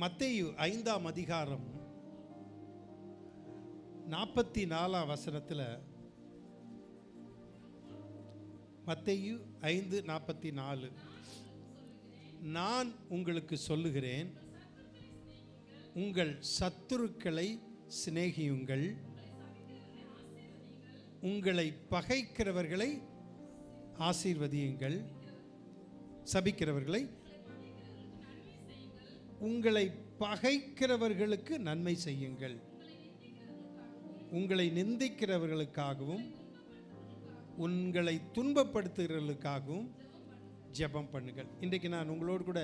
மத்தேயு 5ஆம் அதிகாரம் 44ஆம் வசனத்தில், மத்தேயு 5:44, நான் உங்களுக்கு சொல்லுகிறேன், உங்கள் சத்துருக்களை சிநேகியுங்கள், உங்களை பகைக்கிறவர்களை ஆசீர்வதியுங்கள், சபிக்கிறவர்களை, உங்களை பகைக்கிறவர்களுக்கு நன்மை செய்யுங்கள், உங்களை நிந்திக்கிறவர்களுக்காகவும் உங்களை துன்பப்படுத்துகிறவர்களுக்காகவும் ஜெபம் பண்ணுங்கள். இன்றைக்கு நான் உங்களோடு கூட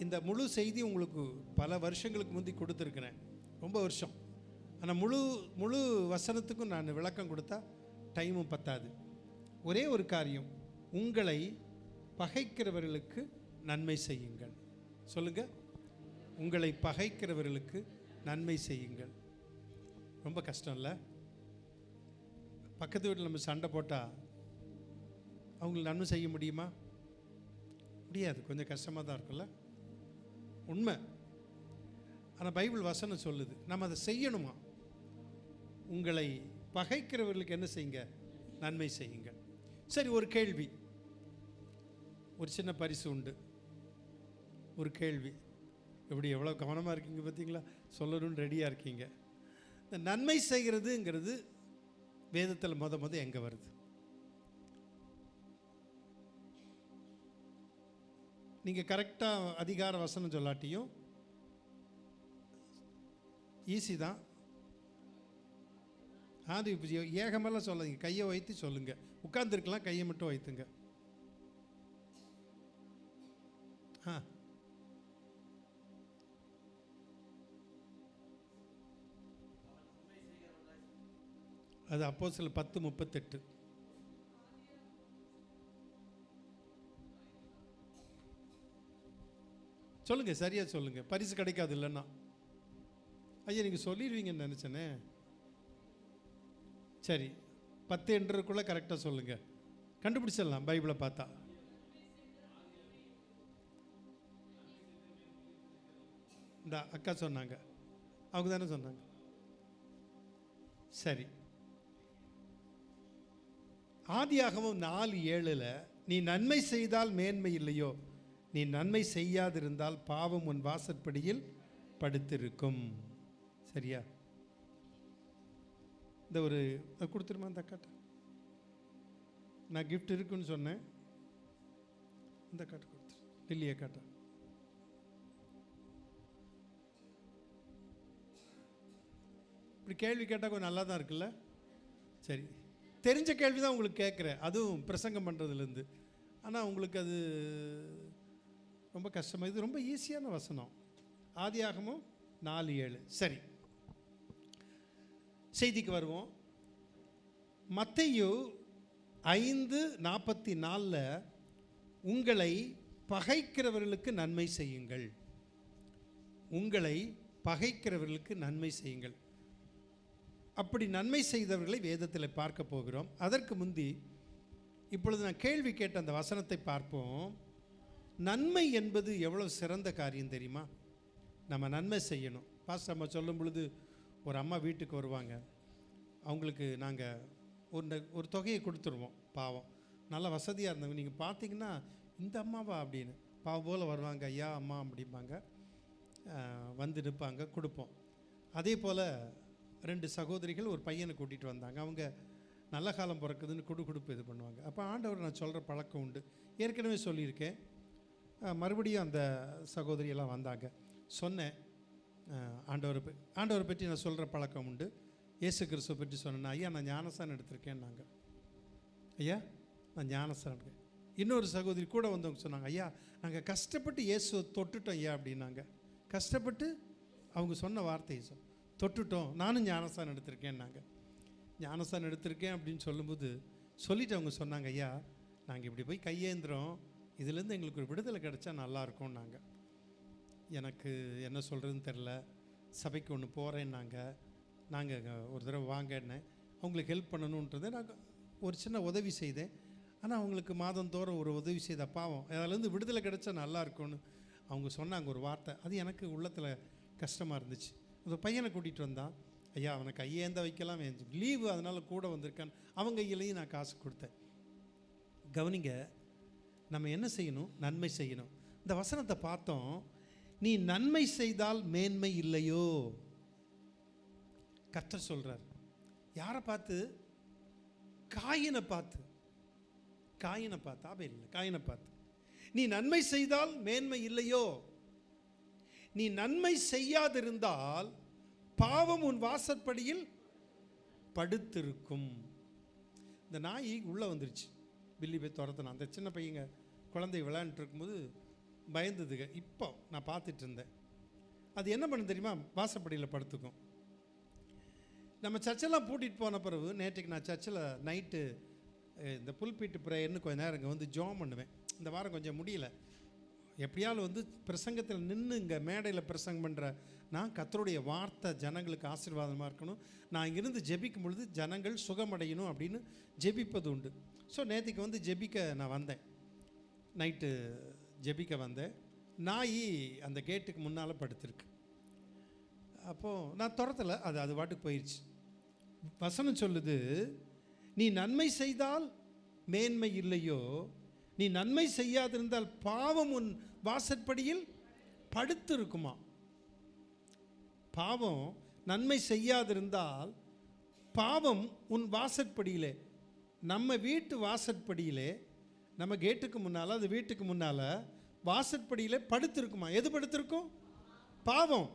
இந்த முழு செய்தி உங்களுக்கு பல வருஷங்களுக்கு முந்தி கொடுத்துருக்கிறேன், ரொம்ப வருஷம். ஆனால் முழு வசனத்துக்கும் நான் விளக்கம் கொடுத்தா டைமும் பத்தாது. ஒரே ஒரு காரியம், உங்களை பகைக்கிறவர்களுக்கு நன்மை செய்யுங்கள். சொல்லுங்க, உங்களை பகைக்கிறவர்களுக்கு நன்மை செய்யுங்கள். ரொம்ப கஷ்டம் இல்லை? பக்கத்து வீட்டில் நம்ம சண்டை போட்டால் அவங்களுக்கு நன்மை செய்ய முடியுமா? முடியாது. கொஞ்சம் கஷ்டமாக தான் இருக்குல்ல, உண்மை. ஆனால் பைபிள் வசனம் சொல்லுது நம்ம அதை செய்யணுமா. உங்களை பகைக்கிறவர்களுக்கு என்ன செய்யுங்க? நன்மை செய்யுங்கள். சரி, ஒரு கேள்வி, ஒரு சின்ன பரிசு உண்டு. ஒரு கேள்வி, எப்படி எவ்வளோ கவனமாக இருக்கீங்க பார்த்தீங்களா? சொல்லணும்னு ரெடியாக இருக்கீங்க. இந்த நன்மை செய்கிறதுங்கிறது வேதத்தில் முத எங்கே வருது? நீங்கள் கரெக்டாக அதிகார வசனம் சொல்லாட்டியும் ஈஸி தான். அது ஏகமெல்லாம் சொல்லாதீங்க, கையை வைத்து சொல்லுங்கள். உட்கார்ந்துருக்கலாம், கையை மட்டும் வைத்துங்க. அது அப்போஸ்தலர் 10:38. சொல்லுங்க, சரியா சொல்லுங்க, பரிசு கிடைக்காது இல்லைன்னா. ஐயா, நீங்கள் சொல்லிடுவீங்கன்னு நினச்சேனே. சரி, 10 என்றதுக்குள்ளே கரெக்டாக சொல்லுங்க, கண்டுபிடிச்சிடலாம் பைபிளை பார்த்தா. இந்த அக்கா சொன்னாங்க, அவங்க தானே சொன்னாங்க. சரி, ஆதியாகமம் 4:7, நீ நன்மை செய்தால் மேன்மை இல்லையோ, நீ நன்மை செய்யாதிருந்தால் பாவம் உன் வாசற்படியில் படுத்திருக்கும். சரியா? இந்த ஒரு கொடுத்துருமா அந்த அக்காட்ட. நான் கிஃப்ட் இருக்குன்னு சொன்னேன், இந்த அக்காட்ட கொடுத்துரு, லில்லி அக்காட்ட. இப்படி கேள்வி கேட்டால் கொஞ்சம் நல்லா தான் இருக்குல்ல? சரி, தெரிஞ்ச கேள்வி தான் உங்களுக்கு கேட்குறேன், அதுவும் பிரசங்கம் பண்ணுறதுலேருந்து. ஆனால் உங்களுக்கு அது ரொம்ப கஷ்டமாக. இது ரொம்ப ஈஸியான வசனம், ஆதியாகமம் 4:7. சரி, செய்திக்கு வருவோம். மத்தேயு 5:44, உங்களை பகைக்கிறவர்களுக்கு நன்மை செய்யுங்கள், உங்களை பகைக்கிறவர்களுக்கு நன்மை செய்யுங்கள். அப்படி நன்மை செய்தவர்களை வேதத்தில் பார்க்க போகிறோம். அதற்கு முந்தி இப்பொழுது நான் கேள்வி கேட்ட அந்த வசனத்தை பார்ப்போம். நன்மை என்பது எவ்வளோ சிறந்த காரியம் தெரியுமா? நம்ம நன்மை செய்யணும். பாஸ்டர் நம்ம சொல்லும் பொழுது ஒரு அம்மா வீட்டுக்கு வருவாங்க, அவங்களுக்கு நாங்கள் ஒரு தொகையை கொடுத்துருவோம். பாவம், நல்ல வசதியாக இருந்தவங்க. நீங்கள் பார்த்தீங்கன்னா இந்த அம்மாவா அப்படின்னு பாவம் போல் வருவாங்க, ஐயா அம்மா அப்படிம்பாங்க, வந்து நிற்பாங்க, கொடுப்போம். அதே போல் 2 சகோதரிகள் ஒரு பையனை கூட்டிகிட்டு வந்தாங்க. அவங்க நல்ல காலம் பிறக்குதுன்னு கொடுப்பு இது பண்ணுவாங்க. அப்போ ஆண்டவர் நான் சொல்கிற பழக்கம் உண்டு, ஏற்கனவே சொல்லியிருக்கேன். மறுபடியும் அந்த சகோதரியெல்லாம் வந்தாங்க, சொன்னேன், ஆண்டவரை பற்றி நான் சொல்கிற பழக்கம் உண்டு. இயேசு கிறிஸ்துவை பற்றி சொன்னேன். ஐயா, நான் ஞானஸ்தானம் எடுத்திருக்கேன். ஐயா, நான் ஞானஸ்தானம் எடுக்கேன். இன்னொரு சகோதரி கூட வந்தவங்க சொன்னாங்க, ஐயா நாங்கள் கஷ்டப்பட்டு இயேசுவை தொட்டுட்டோம் ஐயா அப்படின்னாங்க. கஷ்டப்பட்டு அவங்க சொன்ன வார்த்தையை தொட்டுட்டோம், நானும் ஞானஸ்தானம் எடுத்திருக்கேன். ஞானஸ்தானம் எடுத்திருக்கேன் அப்படின்னு சொல்லும்போது சொல்லிவிட்டு அவங்க சொன்னாங்க, ஐயா நாங்கள் இப்படி போய் கையேந்திரோம், இதுலேருந்து எங்களுக்கு ஒரு விடுதலை கிடச்சா நல்லாயிருக்கும். எனக்கு என்ன சொல்கிறதுன்னு தெரில, சபைக்கு ஒன்று போகிறேன்னாங்க. நாங்கள் ஒரு தடவை வாங்கன்னு அவங்களுக்கு ஹெல்ப் பண்ணணுன்றது நான் ஒரு சின்ன உதவி செய்தேன். ஆனால் அவங்களுக்கு மாதந்தோறும் ஒரு உதவி செய்த பாவம், அதிலேருந்து விடுதலை கிடச்சா நல்லா இருக்கும்னு அவங்க சொன்னாங்க ஒரு வார்த்தை, அது எனக்கு உள்ளத்தில் கஷ்டமாக இருந்துச்சு. அந்த பையனை கூட்டிகிட்டு வந்தான். ஐயா அவனை கையேந்த வைக்கலாம், லீவு அதனால் கூட வந்திருக்கான். அவங்க கையிலையும் நான் காசு கொடுத்தேன். கவனிங்க, நம்ம என்ன செய்யணும்? நன்மை செய்யணும். இந்த வசனத்தை பார்த்தோம், நீ நன்மை செய்தால் மேன்மை இல்லையோ? கர்த்தர் சொல்கிறார். யாரை பார்த்து? காயினை பார்த்து. ஆபேல் இல்லை, காயினை பார்த்து. நீ நன்மை செய்தால் மேன்மை இல்லையோ? நீ நன்மை செய்யாதிருந்தால் பாவம் உன் வாசற்படியில் படுத்திருக்கும். இந்த நாய் உள்ளே வந்துருச்சு, பில்லி போய் துரத்தினான். அந்த சின்ன பையங்க குழந்தை விளையாண்டுட்டு இருக்கும்போது பயந்ததுங்க. இப்போ நான் பார்த்துட்டு இருந்தேன். அது என்ன பண்ண தெரியுமா? வாசப்படியில் படுத்துக்கும். நம்ம சர்ச்செல்லாம் பூட்டிகிட்டு போன பிறகு, நேற்றுக்கு நான் சர்ச்சில் நைட்டு இந்த புல்பீட்டு ப்ரேயர்னு கொஞ்சம் நேரம் இங்கே வந்து ஜோம் பண்ணுவேன். இந்த வாரம் கொஞ்சம் முடியல. எப்படியாலும் வந்து பிரசங்கத்தில் நின்று இங்கே மேடையில் பிரசங்கம் பண்ணுற நான் கர்த்தருடைய வார்த்தை ஜனங்களுக்கு ஆசீர்வாதமாக இருக்கணும், நான் இங்கிருந்து ஜெபிக்கும் பொழுது ஜனங்கள் சுகமடையணும் அப்படின்னு ஜெபிப்பது உண்டு. ஸோ நேற்றுக்கு வந்து ஜெபிக்க நான் வந்தேன், நைட்டு ஜெபிக்க வந்தேன். நாய் அந்த கேட்டுக்கு முன்னால் படுத்திருக்கு. அப்போது நான் துரத்தலை, அது பாட்டுக்கு போயிடுச்சு. வசனம் சொல்லுது, நீ நன்மை செய்தால் மேன்மை இல்லையோ? நீ நன்மை செய்யாதிருந்தால் பாவம் உன் வாசற்படியில் படுத்திருக்குமா? பாவம் நன்மை செய்யாதிருந்தால் பாவம் உன் வாசற்படியிலே, நம்ம வீட்டு வாசற்படியிலே, நம்ம கேட்டுக்கு முன்னால், அது வீட்டுக்கு முன்னால் வாசற்படியிலே படுத்திருக்குமா? எது படுத்திருக்கும்? பாவம்.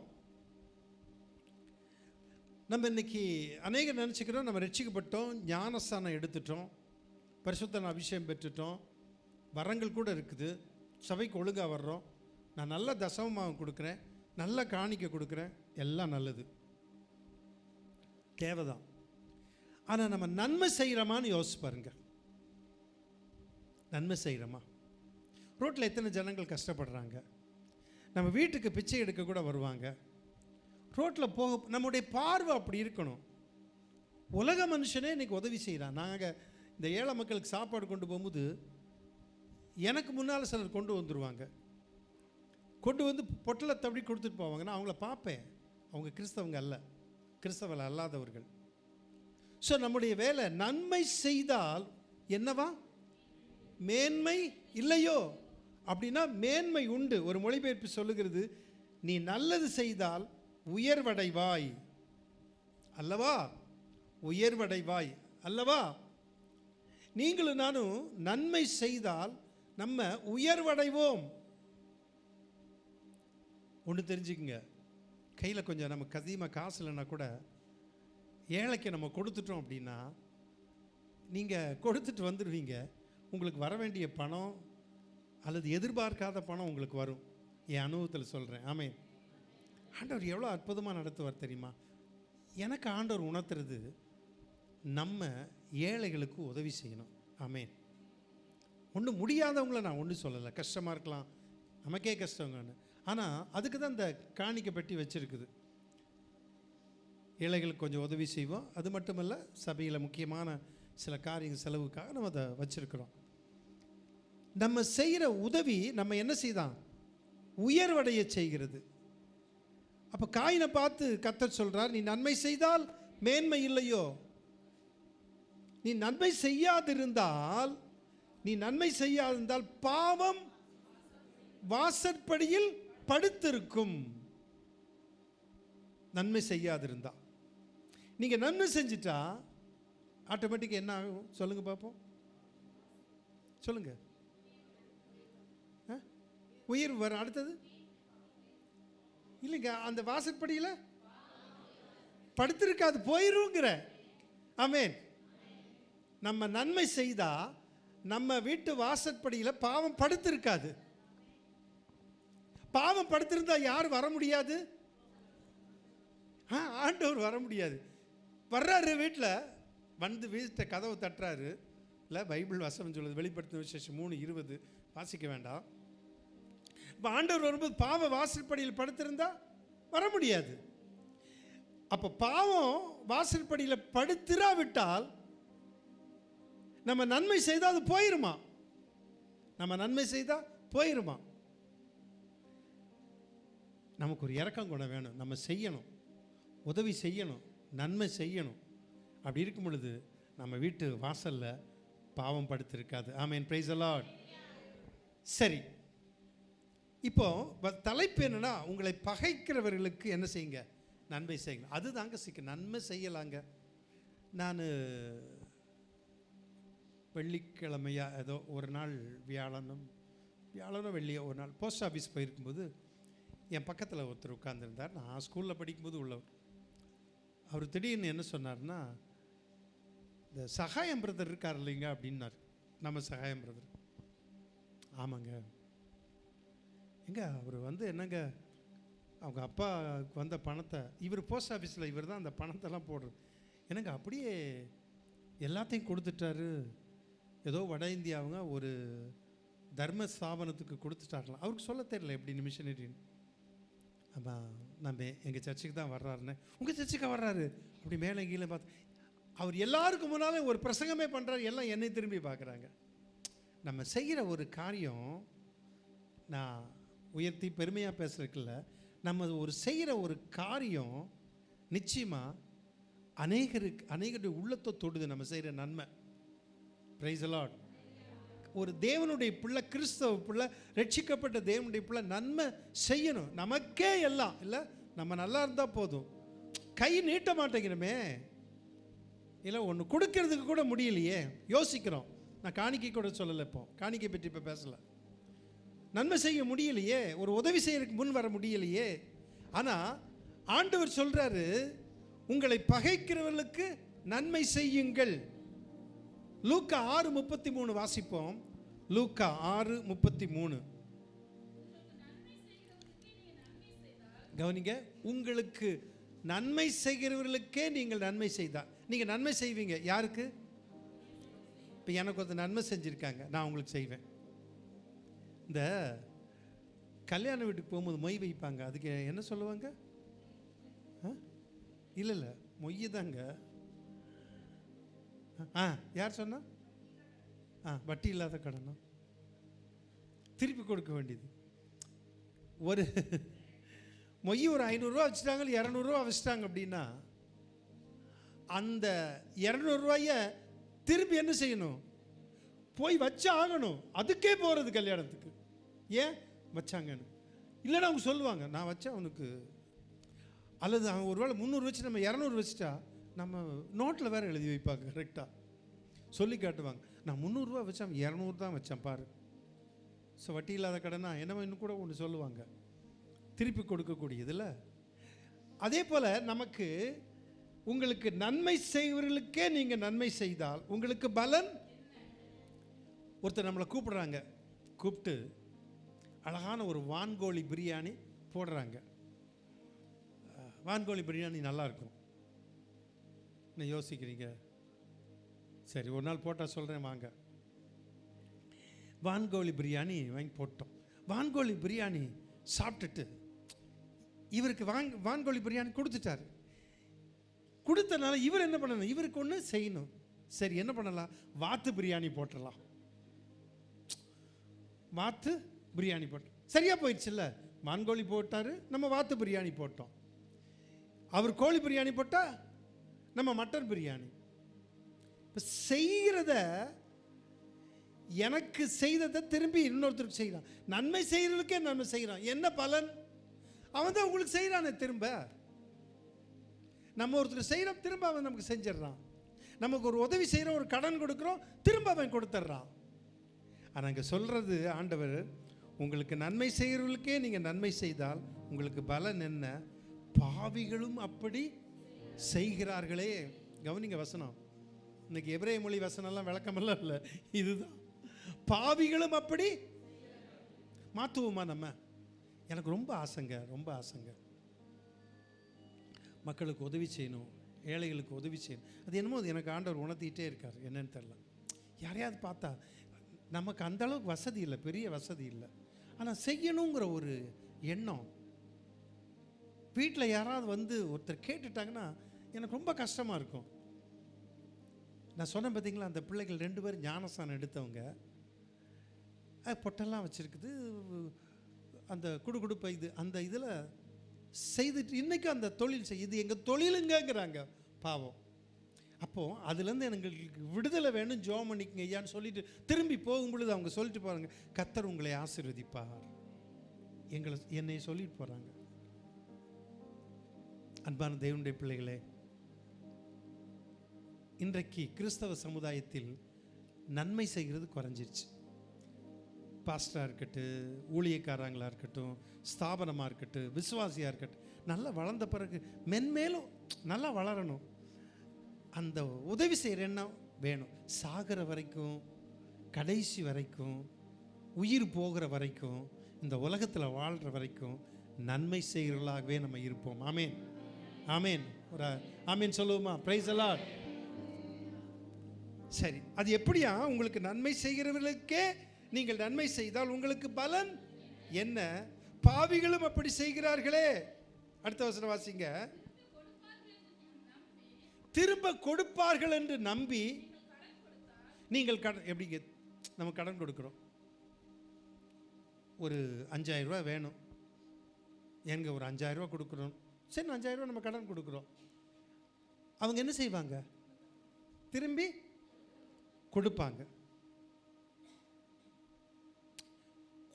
நம்ம இன்றைக்கி அநேகம் நினச்சிக்கிறோம், நம்ம ரட்சிக்கப்பட்டோம், ஞானஸ்தானம் எடுத்துட்டோம், பரிசுத்தன அபிஷேகம் பெற்றுட்டோம், வரங்கள் கூட இருக்குது, சபைக்கு ஒழுங்காக வர்றோம், நான் நல்ல தசமமாக கொடுக்குறேன், நல்ல காணிக்கை கொடுக்குறேன், எல்லாம் நல்லது, தேவைதான். ஆனால் நம்ம நன்மை செய்கிறோமான்னு யோசிச்சு பாருங்க. நன்மை செய்கிறோமா? ரோட்டில் எத்தனை ஜனங்கள் கஷ்டப்படுறாங்க, நம்ம வீட்டுக்கு பிச்சை எடுக்க கூட வருவாங்க. ரோட்டில் போக நம்முடைய பார்வை அப்படி இருக்கணும். உலக மனுஷனே இன்றைக்கி உதவி செய்கிறான். நாங்கள் இந்த ஏழை மக்களுக்கு சாப்பாடு கொண்டு போகும்போது எனக்கு முன்னால் சிலர் கொண்டு வந்துடுவாங்க, கொண்டு வந்து பொட்டலத்தை அப்படி கொடுத்துட்டு போவாங்க. நான் அவங்கள பார்ப்பேன், அவங்க கிறிஸ்தவங்க அல்ல, கிறிஸ்தவர்கள் அல்லாதவர்கள். ஸோ நம்முடைய வேலை நன்மை செய்தால் என்னவா? மேன்மை இல்லையோ? அப்படின்னா மேன்மை உண்டு. ஒரு மொழிபெயர்ப்பு சொல்லுகிறது, நீ நல்லது செய்தால் உயர்வடைவாய் அல்லவா? உயர்வடைவாய் அல்லவா? நீங்களும் நானும் நன்மை செய்தால் நம்ம உயர்வடைவோம். ஒன்று தெரிஞ்சுக்குங்க, கையில் கொஞ்சம் நமக்கு அதிகமாக காசு இல்லைன்னா கூட ஏழைக்கு நம்ம கொடுத்துட்டோம் அப்படின்னா, நீங்கள் கொடுத்துட்டு வந்துடுவீங்க, உங்களுக்கு வர வேண்டிய பணம் அல்லது எதிர்பார்க்காத பணம் உங்களுக்கு வரும். என் அனுபவத்தில் சொல்கிறேன். ஆமென். ஆண்டவர் எவ்வளோ அற்புதமாக நடத்துவார் தெரியுமா? எனக்கு ஆண்டவர் உணர்த்துறது, நம்ம ஏழைகளுக்கு உதவி செய்யணும். ஆமென். ஒன்றும் முடியாதவங்கள நான் ஒன்றும் சொல்லலை, கஷ்டமாக இருக்கலாம், நமக்கே கஷ்டங்கன்னு. ஆனால் அதுக்கு தான் இந்த காணிக்கை பெட்டி வச்சுருக்குது. ஏழைகளுக்கு கொஞ்சம் உதவி செய்வோம். அது மட்டுமல்ல, சபையில் முக்கியமான சில காரியங்கள் செலவுக்காக நம்ம அதை வச்சுருக்கிறோம். நம்ம செய்கிற உதவி நம்ம என்ன செய்தான்? உயர்வடைய செய்கிறது. அப்போ காயினை பார்த்து கர்த்தர் சொல்கிறார், நீ நன்மை செய்தால் மேன்மை இல்லையோ? நீ நன்மை செய்யாதிருந்தால் பாவம் வாசற்படியில் படுத்திருக்கும். நன்மை செய்யாதிருந்தா, நீங்கள் நன்மை செஞ்சிட்டா ஆட்டோமேட்டிக்காக என்ன ஆகும்? சொல்லுங்க பார்ப்போம், சொல்லுங்க. உயர்வு வரும். அடுத்தது இல்லைங்க, அந்த வாசற்படியில் படுத்திருக்காது, போயிருங்கிற. ஆமென். நம்ம நன்மை செய்தா நம்ம வீட்டு வாசற்படியில் பாவம் படுத்திருக்காது. பாவம் படுத்திருந்தா யார் வர முடியாது? ஆண்டவர் வர முடியாது. வர்றாரு, வீட்டில் வந்து வீட்டை கதவை தட்டுறாரு. இல்லை, பைபிள் வசனம் சொல்லுது, வெளிப்படுத்தின விசேஷம் 3:20, வாசிக்க வேண்டாம். இப்போ ஆண்டவர் வரும்போது பாவ வாசற்படியில் படுத்திருந்தா வர முடியாது. அப்போ பாவம் வாசற்படியில் படுத்திராவிட்டால் நம்ம நன்மை செய்தால் அது போயிருமா? நம்ம நன்மை செய்தால் போயிருமா? நமக்கு ஒரு இரக்கம் குணம் வேணும். நம்ம செய்யணும், உதவி செய்யணும், நன்மை செய்யணும். அப்படி இருக்கும் பொழுது நம்ம வீட்டு வாசலில் பாவம் படுத்திருக்காது. ஆமென், பிரைஸ் தி லார்ட். சரி, இப்போ தலைப்பு என்னன்னா, உங்களை பகைக்கிறவர்களுக்கு என்ன செய்யுங்க? நன்மை செய்யுங்க. அதுதாங்க நன்மை செய்யலாங்க. நான் வெள்ளிக்கிழமையா ஏதோ ஒரு நாள் வியாழனோ வெள்ளியோ ஒரு நாள் போஸ்ட் ஆஃபீஸ் போயிருக்கும்போது என் பக்கத்தில் ஒருத்தர் உட்கார்ந்துருந்தார். நான் ஸ்கூலில் படிக்கும்போது உள்ளவர். அவர் திடீர்னு என்ன சொன்னார்னா, இந்த சகாயம் பிரதர் இருக்கார் இல்லைங்க அப்படின்னார். நம்ம சகாயம் பிரதர். ஆமாங்க. எங்க அவர் என்னங்க, அவங்க அப்பாவுக்கு வந்த பணத்தை இவர் போஸ்ட் ஆஃபீஸில் இவர் தான் அந்த பணத்தெல்லாம் போடுறது. எனக்கு அப்படியே எல்லாத்தையும் கொடுத்துட்டாரு. ஏதோ வட இந்தியாவுங்க ஒரு தர்ம ஸ்தாபனத்துக்கு கொடுத்துட்டாங்களாம். அவருக்கு சொல்ல தெரியல எப்படி மிஷனரின்னு. ஆமாம், நம்ம எங்கள் சர்ச்சுக்கு தான் வர்றாருன்னு. உங்கள் சர்ச்சுக்கு வர்றாரு அப்படி மேலே கீழே பார்த்து அவர் எல்லாருக்கும் முன்னாலே ஒரு பிரசங்கமே பண்ணுறாரு. எல்லாம் என்னை திரும்பி பார்க்குறாங்க. நம்ம செய்கிற ஒரு காரியம், நான் உயர்த்தி பெருமையாக பேசுறதுக்குள்ள, நம்ம ஒரு செய்கிற ஒரு காரியம் நிச்சயமாக அநேகருடைய உள்ளத்தை தொடுது. நம்ம செய்கிற நன்மை. Price the Lord. ஒரு தேவனுடைய பிள்ளை, கிறிஸ்தவ பிள்ளை, ரட்சிக்கப்பட்ட தேவனுடைய பிள்ளை நன்மை செய்யணும். நமக்கே எல்லாம் இல்லை, நம்ம நல்லா இருந்தால் போதும். கை நீட்ட மாட்டேங்கிறோமே, இல்லை ஒன்று கொடுக்கறதுக்கு கூட முடியலையே, யோசிக்கிறோம். நான் காணிக்கை கூட சொல்லலை, இப்போ காணிக்கை பற்றி இப்போ பேசலை. நன்மை செய்ய முடியலையே, ஒரு உதவி செய்யறதுக்கு முன் வர முடியலையே. ஆனால் ஆண்டவர் சொல்கிறாரு, உங்களை பகைக்கிறவர்களுக்கு நன்மை செய்யுங்கள். லூக்கா 6:33 வாசிப்போம். லூக்கா 6:33 கவனிங்க. உங்களுக்கு நன்மை செய்கிறவர்களுக்கே நீங்கள் நன்மை செய்தால், நீங்கள் நன்மை செய்வீங்க. யாருக்கு? இப்போ எனக்கு ஒரு நன்மை செஞ்சுருக்காங்க, நான் உங்களுக்கு செய்வேன். இந்த கல்யாண வீட்டுக்கு போகும்போது மொய் வைப்பாங்க, அதுக்கு என்ன சொல்லுவாங்க? இல்லை மொய் தாங்க. யார் சொன்னா? வட்டி இல்லாத கடனா திருப்பி கொடுக்க வேண்டியது. ஒரு மொய் ஒரு 500 ரூபா வச்சுட்டாங்க, 200 ரூபா வச்சுட்டாங்க அப்படின்னா, அந்த 200 ரூபாய திருப்பி என்ன செய்யணும்? போய் வச்சு ஆகணும். அதுக்கே போகிறது கல்யாணத்துக்கு. ஏன் வச்சாங்கன்னு இல்லைன்னா அவங்க சொல்லுவாங்க, நான் வச்சேன் அவனுக்கு. அல்லது அவன் ஒருவேளை 300 வச்சு நம்ம 200 வச்சுட்டா, நம்ம நோட்டில் வேறு எழுதி வைப்பாங்க, கரெக்டாக சொல்லி காட்டுவாங்க. நான் 300 ரூபா வச்சேன், 200 தான் வச்சேன் பாரு. ஸோ வட்டி இல்லாத கடனா என்னமோ இன்னும் கூட ஒன்று சொல்லுவாங்க, திருப்பி கொடுக்கக்கூடியதில்ல. அதே போல் நமக்கு, உங்களுக்கு நன்மை செய்வர்களுக்கே நீங்கள் நன்மை செய்தால் உங்களுக்கு பலன். ஒருத்தர் நம்மளை கூப்பிட்டு அழகான ஒரு வான்கோழி பிரியாணி போடுறாங்க. வான்கோழி பிரியாணி நல்லாயிருக்கும். என்ன யோசிக்கிறீங்க? சரி, ஒரு நாள் போட்டால் சொல்கிறேன் வாங்க. வான்கோழி பிரியாணி வாங்கி போட்டோம். வான்கோழி பிரியாணி சாப்பிட்டுட்டு இவருக்கு வான்கோழி பிரியாணி கொடுத்துட்டாரு. கொடுத்தனால இவர் என்ன பண்ணணும்? இவருக்கு ஒன்று செய்யணும். சரி, என்ன பண்ணலாம்? வாத்து பிரியாணி போட்டுடலாம். வாத்து பிரியாணி போட்டோம், சரியாக போயிடுச்சுல்ல. வான்கோழி போட்டார், நம்ம வாத்து பிரியாணி போட்டோம். அவர் கோழி பிரியாணி போட்டால் நம்ம மட்டன் பிரியாணி. இப்போ செய்கிறத, எனக்கு செய்ததை திரும்பி இன்னொருத்தருக்கு செய்கிறான். நன்மை செய்கிறதுக்கே நன்மை செய்கிறான். என்ன பலன்? அவன் தான் உங்களுக்கு செய்கிறானே திரும்ப. நம்ம ஒருத்தர் செய்கிறோம், திரும்ப அவன் நமக்கு செஞ்சிடறான். நமக்கு ஒரு உதவி செய்கிறோம், ஒரு கடன் கொடுக்குறோம், திரும்ப அவன் கொடுத்துட்றான். ஆனால் இங்கே சொல்கிறது ஆண்டவர், உங்களுக்கு நன்மை செய்கிறவர்களுக்கே நீங்கள் நன்மை செய்தால் உங்களுக்கு பலன் என்ன? பாவிகளும் அப்படி செய்கிறார்களே. கவனிங்க வசனம். இன்னைக்கு எபிரேய மொழி வசனம்லாம் விளக்கமெல்லாம் இல்லை, இதுதான். பாவிகளும் அப்படி மாற்றுவோமா நம்ம? எனக்கு ரொம்ப ஆசைங்க, ரொம்ப ஆசைங்க. மக்களுக்கு உதவி செய்யணும், ஏழைகளுக்கு உதவி செய்யணும். அது என்னமோ எனக்கு ஆண்டவர் உணர்த்திக்கிட்டே இருக்கார். என்னன்னு தெரியல. யாரையாவது பார்த்தா, நமக்கு அந்த அளவுக்கு வசதி இல்லை, பெரிய வசதி இல்லை, ஆனால் செய்யணுங்கிற ஒரு எண்ணம். வீட்டில் யாராவது ஒருத்தர் கேட்டுட்டாங்கன்னா எனக்கு ரொம்ப கஷ்டமாக இருக்கும். நான் சொன்னேன் பார்த்தீங்களா, அந்த பிள்ளைகள் 2 பேரும் ஞானஸ்தானம் எடுத்தவங்க, பொட்டெல்லாம் வச்சுருக்குது, அந்த குடுகுடுப்பை இது, அந்த இதில் செய்துட்டு இன்றைக்கும் அந்த தொழில் இது எங்கள் தொழிலுங்கிறாங்க பாவம். அப்போது அதுலேருந்து எங்களுக்கு விடுதலை வேணும், ஜெபம் பண்ணிக்கங்க ஐயான்னு சொல்லிட்டு திரும்பி போகும் பொழுது அவங்க சொல்லிட்டு போகிறாங்க, கர்த்தர் உங்களை ஆசீர்வதிப்பார், என்னை சொல்லிட்டு போகிறாங்க. அன்பான தேவனுடைய பிள்ளைகளே, இன்றைக்கு கிறிஸ்தவ சமுதாயத்தில் நன்மை செய்கிறது குறைஞ்சிருச்சு. பாஸ்டராக இருக்கட்டும், ஊழியக்காரங்களாக இருக்கட்டும், ஸ்தாபனமாக இருக்கட்டும், விசுவாசியாக இருக்கட்டும், நல்லா வளர்ந்த பிறகு மென்மேலும் நல்லா வளரணும். அந்த உதவி செய்கிற எண்ணம் வேணும். சாகிற வரைக்கும், கடைசி வரைக்கும், உயிர் போகிற வரைக்கும், இந்த உலகத்தில் வாழ்கிற வரைக்கும் நன்மை செய்கிறவர்களாகவே நம்ம இருப்போம். ஆமேன், ஆமேன். ஒரு ஆமேன் சொல்லுவோமா? Price the Lord. சரி, அது எப்படியா? உங்களுக்கு நன்மை செய்கிறவர்களுக்கே நீங்கள் நன்மை செய்தால் உங்களுக்கு பலன் என்ன? பாவிகளும் அப்படி செய்கிறார்களே. அடுத்த வசனம் வாசிங்க. திரும்ப கொடுப்பார்கள் என்று நம்பி நீங்கள் கடன், எப்படிங்க நம்ம கடன் கொடுக்குறோம், ஒரு 5000 ரூபா வேணும், எங்க ஒரு 5000 ரூபா கொடுக்குறோம், சரி 5000 ரூபா நம்ம கடன் கொடுக்குறோம். அவங்க என்ன செய்வாங்க? திரும்பி கொடுப்பாங்க.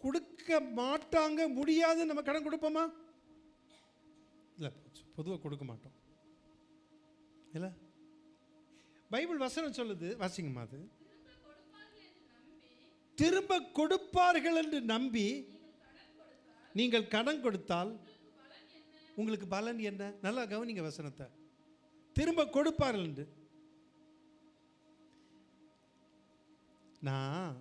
கொடுக்க மாட்டாங்க, முடியாது. நம்ம கடன் கொடுப்போமா? இல்லை, பொதுவாக கொடுக்க மாட்டோம். இல்லை, பைபிள் வசனம் சொல்லுது, வாசிங்கம்மா. அது திரும்ப கொடுப்பார்கள் என்று நம்பி நீங்கள் கடன் கொடுத்தால் உங்களுக்கு பலன் என்ன? நல்லா கவனிங்க வசனத்தை. திரும்ப கொடுப்பார்கள் என்று. நான்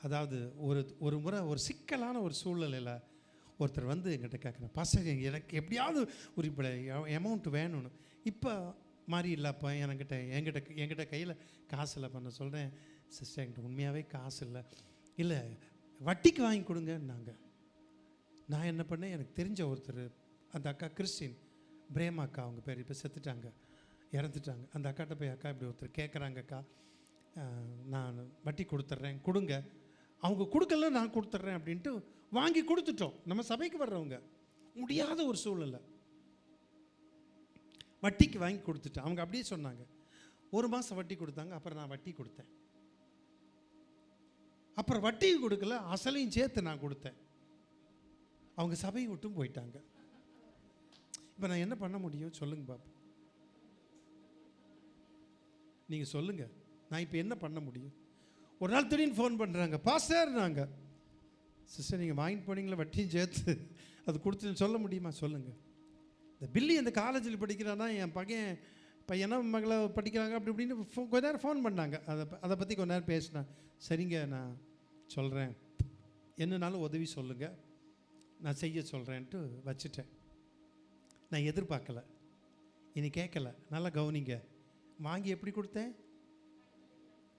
அதாவது ஒரு முறை ஒரு சிக்கலான ஒரு சூழ்நிலையில் ஒருத்தர் வந்து என்கிட்ட கேட்குறேன், பாஸ்டர் எனக்கு எப்படியாவது ஒரு இப்போ அமௌண்ட் வேணும்னு. இப்போ மாதிரி இல்லைப்பா, என்கிட்ட கையில் காசு இல்லை. பண்ண சொல்கிறேன், சிஸ்டர் என்கிட்ட உண்மையாகவே காசு இல்லை. இல்லை, வட்டிக்கு வாங்கி கொடுங்கன்னாங்க. நான் என்ன பண்ணேன், எனக்கு தெரிஞ்ச ஒருத்தர், அந்த அக்கா கிறிஸ்டின், பிரேமா அக்கா, அவங்க பேர் இப்போ செத்துட்டாங்க, இறந்துட்டாங்க. அந்த அக்காட்ட போய், அக்கா இப்படி ஒருத்தர் கேட்குறாங்க, அக்கா நான் வட்டி கொடுத்துட்றேன், கொடுங்க. அவங்க கொடுக்கல, நான் கொடுத்துட்றேன் அப்படின்ட்டு வாங்கி கொடுத்துட்டோம். நம்ம சபைக்கு வர்றவங்க, முடியாத ஒரு சூழ்நிலை, வட்டிக்கு வாங்கி கொடுத்துட்டேன். அவங்க அப்படியே சொன்னாங்க. 1 மாதம் வட்டி கொடுத்தாங்க. அப்புறம் நான் வட்டி கொடுத்தேன். அப்புறம் வட்டி கொடுக்கல, அசலையும் சேர்த்து நான் கொடுத்தேன். அவங்க சபையை விட்டும் போயிட்டாங்க. இப்போ நான் என்ன பண்ண முடியும் சொல்லுங்க பாப்பா, நீங்கள் சொல்லுங்கள். நான் இப்போ என்ன பண்ண முடியும்? ஒரு நாள் திடீர்னு ஃபோன் பண்ணுறாங்க, பாஸ்டர் நாங்கள், சிஸ்டர் நீங்கள் வாங்கிட்டு போனீங்களா வட்டியும் சேர்த்து, அது கொடுத்து சொல்ல முடியுமா? சொல்லுங்கள். இந்த பில்லி அந்த காலேஜில் படிக்கிறான்னா, என் பையனா மகளை படிக்கிறாங்க அப்படி இப்படின்னு கொஞ்ச நேரம் ஃபோன் பண்ணாங்க. அதை பற்றி கொஞ்ச நேரம் பேசினேன். சரிங்க, நான் சொல்கிறேன், என்னன்னாலும் உதவி சொல்லுங்கள், நான் செய்ய சொல்கிறேன்ட்டு வச்சுட்டேன். நான் எதிர்பார்க்கலை, இனி கேட்கலை. நல்லா கவனிங்க. வாங்கி எப்படி கொடுத்தேன்?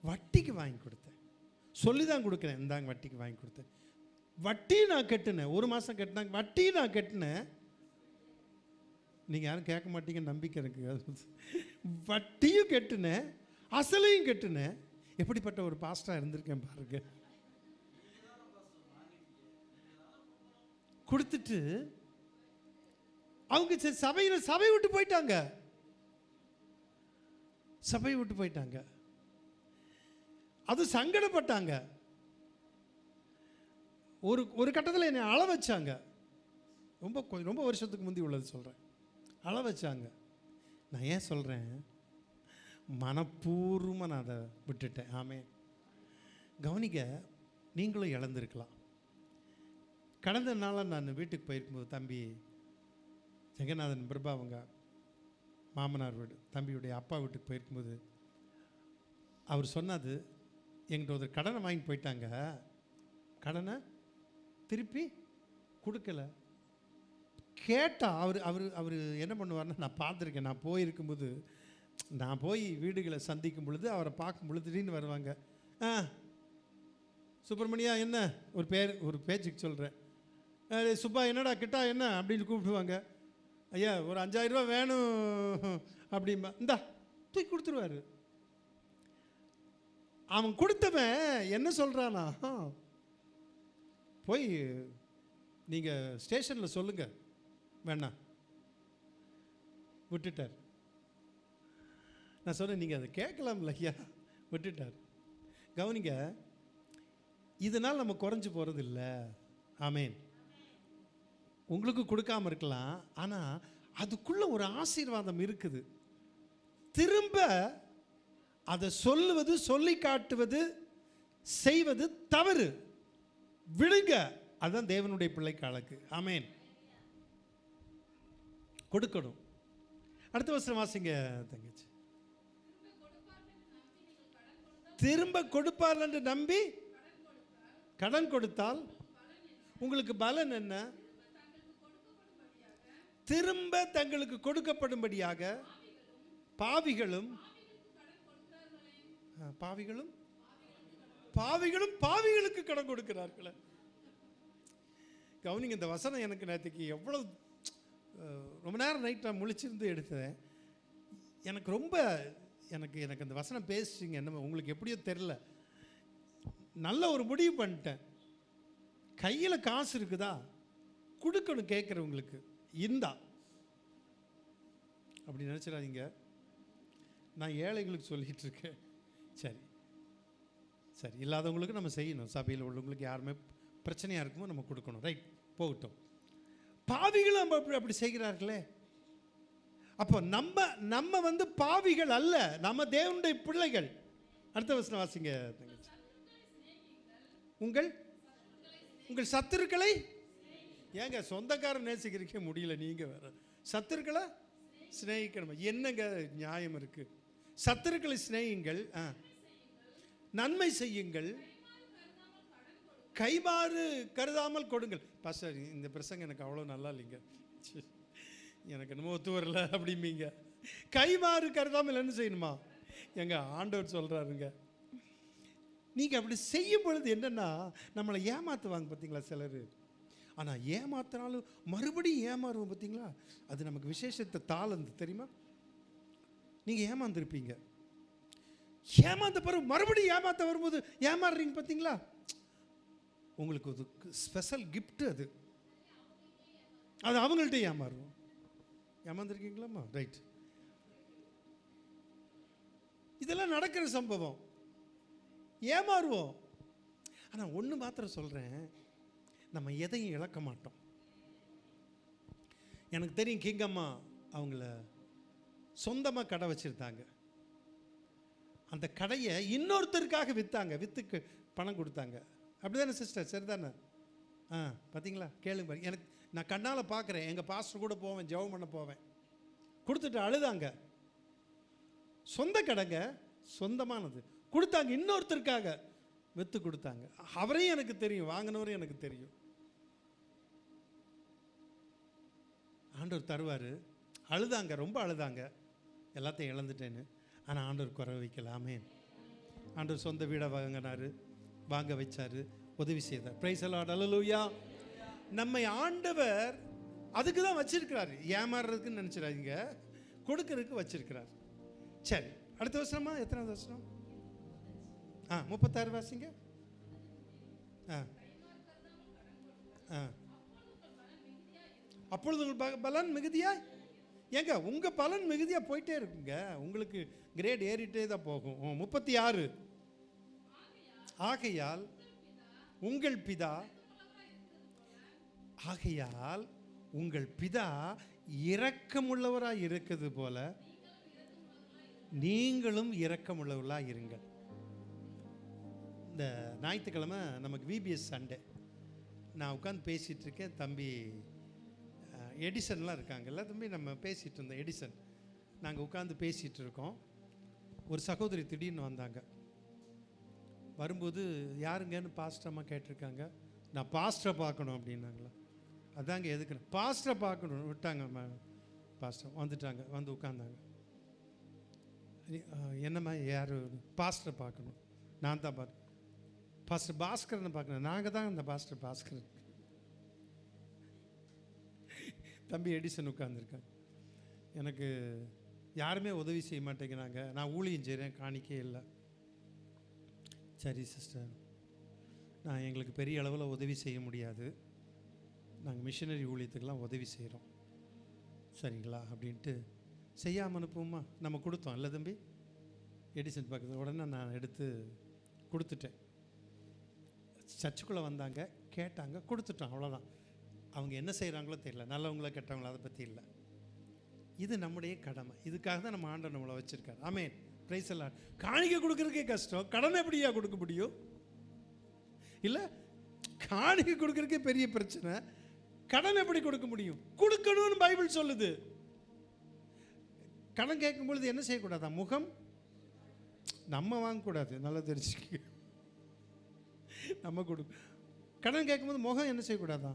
வட்டிக்கு வாங்கி கொடுத்தேன். சொல்லி தான் கொடுக்குறேன், இந்தாங்க வட்டிக்கு வாங்கி கொடுத்தேன். வட்டி நான் கட்டினேன். 1 மாதம் கட்டினாங்க, வட்டி நான் கட்டினேன். நீங்கள் யாரும் கேட்க மாட்டீங்க, நம்பிக்கை எனக்கு. வட்டியும் கட்டினேன், அசலையும் கட்டினேன். எப்படிப்பட்ட ஒரு பாஸ்டராக இருந்திருக்கேன் பாருங்க. கொடுத்துட்டு அவங்க சபை விட்டு போயிட்டாங்க. சபை விட்டு போயிட்டாங்க. அது சங்கடப்பட்டாங்க. ஒரு கட்டத்தில் என்னை அழ வச்சாங்க. ரொம்ப வருஷத்துக்கு முந்தி உள்ளது சொல்கிறேன். அழ வச்சாங்க. நான் ஏன் சொல்கிறேன், மனப்பூர்வமாக நான் அதை விட்டுட்டேன். ஆமே, கவனிக்க, நீங்களும் இழந்திருக்கலாம். கடந்த நாளாக நான் வீட்டுக்கு போயிருக்கும்போது, தம்பி ஜெகநாதன் பிரபா அவங்க மாமனார் வீடு, தம்பியுடைய அப்பா வீட்டுக்கு போயிருக்கும்போது அவர் சொன்னது, எங்கிட்ட ஒரு கடனை வாங்கி போயிட்டாங்க, கடனை திருப்பி கொடுக்கல. கேட்டால் அவர் என்ன பண்ணுவார்னா, நான் பார்த்துருக்கேன். நான் போயிருக்கும்போது, நான் போய் வீடுகளை சந்திக்கும் பொழுது, அவரை பார்க்கும் பொழுது திடீர்னு வருவாங்க. சுப்பிரமணியா என்ன ஒரு பேச்சுக்கு சொல்கிறேன், சுப்பா என்னடா கிட்டா என்ன அப்படின்னு கூப்பிடுவாங்க. ஐயா ஒரு 5000 ரூபா வேணும் அப்படிம்பா, இந்தா தூக்கி கொடுத்துருவாரு. அவன் கொடுத்தவன் என்ன சொல்கிறானா, போய் நீங்கள் ஸ்டேஷனில் சொல்லுங்கள், வேணாம் விட்டுட்டார். நான் சொன்னேன், நீங்கள் அதை கேட்கலாம்ல ஐயா, விட்டுட்டார். கவனிங்க, இதனால் நம்ம குறைஞ்சி போகிறது இல்லை. ஆமேன். உங்களுக்கு கொடுக்காம இருக்கலாம், ஆனால் அதுக்குள்ளே ஒரு ஆசீர்வாதம் இருக்குது. திரும்ப அதை சொல்லுவது, சொல்லி காட்டுவது, செய்வது தவறு. விடுங்க. அதுதான் தேவனுடைய பிள்ளைக்கு அழகு. ஆமேன். கொடுக்கணும். அடுத்த வசனம் வாசிங்க தங்கச்சி. திரும்ப கொடுப்பார் என்று நம்பி கடன் கொடுத்தால் உங்களுக்கு பலன் என்ன? திரும்ப தங்களுக்கு கொடுக்கப்படும்படியாக பாவிகளும் பாவிகளும் பாவிகளும் பாவிகளுக்கு கடன் கொடுக்கிறார்களே. கவனிங்க, இந்த வசனம் எனக்கு நேற்றுக்கு எவ்வளோ ரொம்ப நேரம் நைட் நான் முழிச்சிருந்து எடுத்தேன். எனக்கு ரொம்ப எனக்கு அந்த வசனம் பேசுச்சிங்க. என்ன உங்களுக்கு எப்படியோ தெரில, நல்ல ஒரு முடிவு பண்ணிட்டேன். கையில் காசு இருக்குதா, கொடுக்கணும் கேட்குறவங்களுக்கு. இந்தா அப்படி நினச்சிடாதீங்க. நான் ஏழைகளுக்கு சொல்லிகிட்டு இருக்கேன். சரி சரி, இல்லாதவங்களுக்கு நம்ம செய்யணும். சபையில் உள்ளவங்களுக்கு யாருமே பிரச்சனையாக இருக்குமோ நம்ம கொடுக்கணும். ரைட், போகட்டும். பாவிகளும் அப்படி செய்கிறார்களே. அப்போ நம்ம வந்து பாவிகள் அல்ல, நம்ம தேவனுடைய பிள்ளைகள். அடுத்த வசனம் வாசிங்க. உங்கள் உங்கள் சத்துருக்களை, ஏங்க சொந்தக்காரன் நேசிக்கிறீங்க முடியல, நீங்கள் வேற சத்துருக்களை சிநேகிக்கணும். என்னங்க நியாயம் இருக்கு? சத்துருக்களை சிநேகிங்கள், நன்மை செய்யுங்கள், கைமாறு கருதாமல் கொடுங்கள். பாஸ்டர், இந்த பிரசங்க எனக்கு அவ்வளோ நல்லா இல்லைங்க, எனக்கு என்னமோ ஒத்து வரல அப்படிம்பீங்க. கைமாறு கருதாமல் என்ன செய்யணுமா? எங்க ஆண்டவர் சொல்கிறாருங்க, நீங்கள் அப்படி செய்யும் பொழுது என்னென்னா நம்மளை ஏமாற்றுவாங்க பார்த்தீங்களா சிலர். ஆனால் ஏமாத்தினாலும் மறுபடியும் ஏமாறுவோம் பார்த்தீங்களா, அது நமக்கு விசேஷத்தை தாளந்து தெரியுமா? நீங்கள் ஏமாந்துருப்பீங்க, ஏமாந்த பிறகு மறுபடியும் ஏமாற்ற வரும்போது ஏமாறுறீங்க பார்த்தீங்களா, உங்களுக்கு ஒரு ஸ்பெஷல் கிஃப்ட் அது. அது அவங்கள்ட்ட ஏமாறுவோம். ஏமாந்துருக்கீங்களாம்மா? ரைட். இதெல்லாம் நடக்கிற சம்பவம். ஏமாறுவோம். ஆனால் ஒன்று மாத்திரம் சொல்கிறேன், நம்ம எதையும் இழக்க மாட்டோம். எனக்கு தெரியும், கிங்கம்மா அவங்கள சொந்தமாக கடை வச்சுருந்தாங்க. அந்த கடையை இன்னொருத்தருக்காக விற்றாங்க, விற்றுக்கு பணம் கொடுத்தாங்க. அப்படி தானே சிஸ்டர்? சரிதானே? பார்த்தீங்களா? கேளுங்க. எனக்கு நான் கண்ணால் பார்க்குறேன். எங்கள் பாஸ்டர் கூட போவேன், ஜெபம் பண்ண போவேன். கொடுத்துட்டு அழுதாங்க. சொந்த கடைங்க, சொந்தமானது கொடுத்தாங்க, இன்னொருத்தருக்காக விற்று கொடுத்தாங்க. அவரையும் எனக்கு தெரியும், வாங்கினவரையும் எனக்கு தெரியும். ஆண்டவர் தருவார். அழுதாங்க, ரொம்ப அழுதாங்க, எல்லாத்தையும் இழந்துட்டேன்னு. ஆனால் ஆண்டவர் குறை வைக்கல. ஆமென். ஆண்டவர் சொந்த வீடை வாங்கினார், வாங்க வச்சார், உதவி செய்தார். Praise the Lord. அல்லேலூயா. நம்மை ஆண்டவர் அதுக்கு தான் வச்சிருக்கிறார், ஏமாறுறதுக்குன்னு நினச்சிடாதீங்க, கொடுக்கறதுக்கு வச்சிருக்கிறார். சரி, அடுத்த வசனமா? எத்தனாவது வசனம்? 36 வாசிங்க. அப்பொழுது உங்கள் பலன் மிகுதியாய், ஏங்க உங்கள் பலன் மிகுதியாக போயிட்டே இருக்குங்க, உங்களுக்கு கிரேட் ஏறிட்டே தான் போகும். 36, ஆகையால் உங்கள் பிதா, ஆகையால் உங்கள் பிதா இரக்கமுள்ளவராய் இருக்கிறது போல நீங்களும் இரக்கமுள்ளவர்களாக இருங்கள். இந்த ஞாயிற்றுக்கிழமை நமக்கு விபிஎஸ் சண்டே. நான் உட்காந்து பேசிகிட்டு இருக்கேன். தம்பி எடிசன்லாம் இருக்காங்கல்ல தம்பி, நம்ம பேசிகிட்டு இருந்தோம். எடிசன், நாங்கள் உட்காந்து பேசிகிட்டு இருக்கோம். ஒரு சகோதரி திடீர்னு வந்தாங்க. வரும்போது யாருங்கன்னு பாஸ்டர்மா கேட்டிருக்காங்க. நான் பாஸ்டரை பார்க்கணும் அப்படின்னாங்களா. அதாங்க எதுக்கு பாஸ்டரை பார்க்கணும் விட்டாங்க. பாஸ்டர் வந்துட்டாங்க, வந்து உட்காந்தாங்க. என்னம்மா யார்? பாஸ்டரை பார்க்கணும். நான் தான் பாஸ்டர் பாஸ்கரனை பார்க்கணும். நாங்கள் தான் அந்த பாஸ்டர் பாஸ்கரன். தம்பி எடிசன் உட்காந்துருக்காங்க. எனக்கு யாருமே உதவி செய்ய மாட்டேங்கிறாங்க, நான் ஊழியம் செய்கிறேன், காணிக்கே இல்லை. சரி சிஸ்டர், நான் எங்களுக்கு பெரிய அளவில் உதவி செய்ய முடியாது, நாங்கள் மிஷினரி ஊழியத்துக்கெல்லாம் உதவி செய்கிறோம், சரிங்களா அப்படின்ட்டு. செய்யாமல் அனுப்புவோமா, நம்ம கொடுத்தோம் இல்லை தம்பி, எடிசன் பக்கத்தில். உடனே நான் எடுத்து கொடுத்துட்டேன். சர்ச்சுக்குள்ளே வந்தாங்க, கேட்டாங்க, கொடுத்துட்டோம், அவ்வளோதான். அவங்க என்ன செய்கிறாங்களோ தெரியல, நல்லவங்களோ கெட்டவங்களோ அதை பற்றி இல்லை. இது நம்முடைய கடமை. இதுக்காக தான் நம்ம ஆண்டவர் நம்மளை வச்சுருக்கார். ஆமென், பிரைஸ் எல்லாம். காணிக்கை கொடுக்குறதுக்கே கஷ்டம், கடன் எப்படியா கொடுக்க முடியும்? இல்லை, காணிக்கை கொடுக்குறதுக்கே பெரிய பிரச்சனை, கடன் எப்படி கொடுக்க முடியும்? கொடுக்கணும்னு பைபிள் சொல்லுது. கடன் கேட்கும் பொழுது என்ன செய்யக்கூடாதா? முகம் நம்ம வாங்கக்கூடாது, நல்லா தெரிஞ்சுக்க. நம்ம கடன் கேட்கும்போது முகம் என்ன செய்யக்கூடாதா?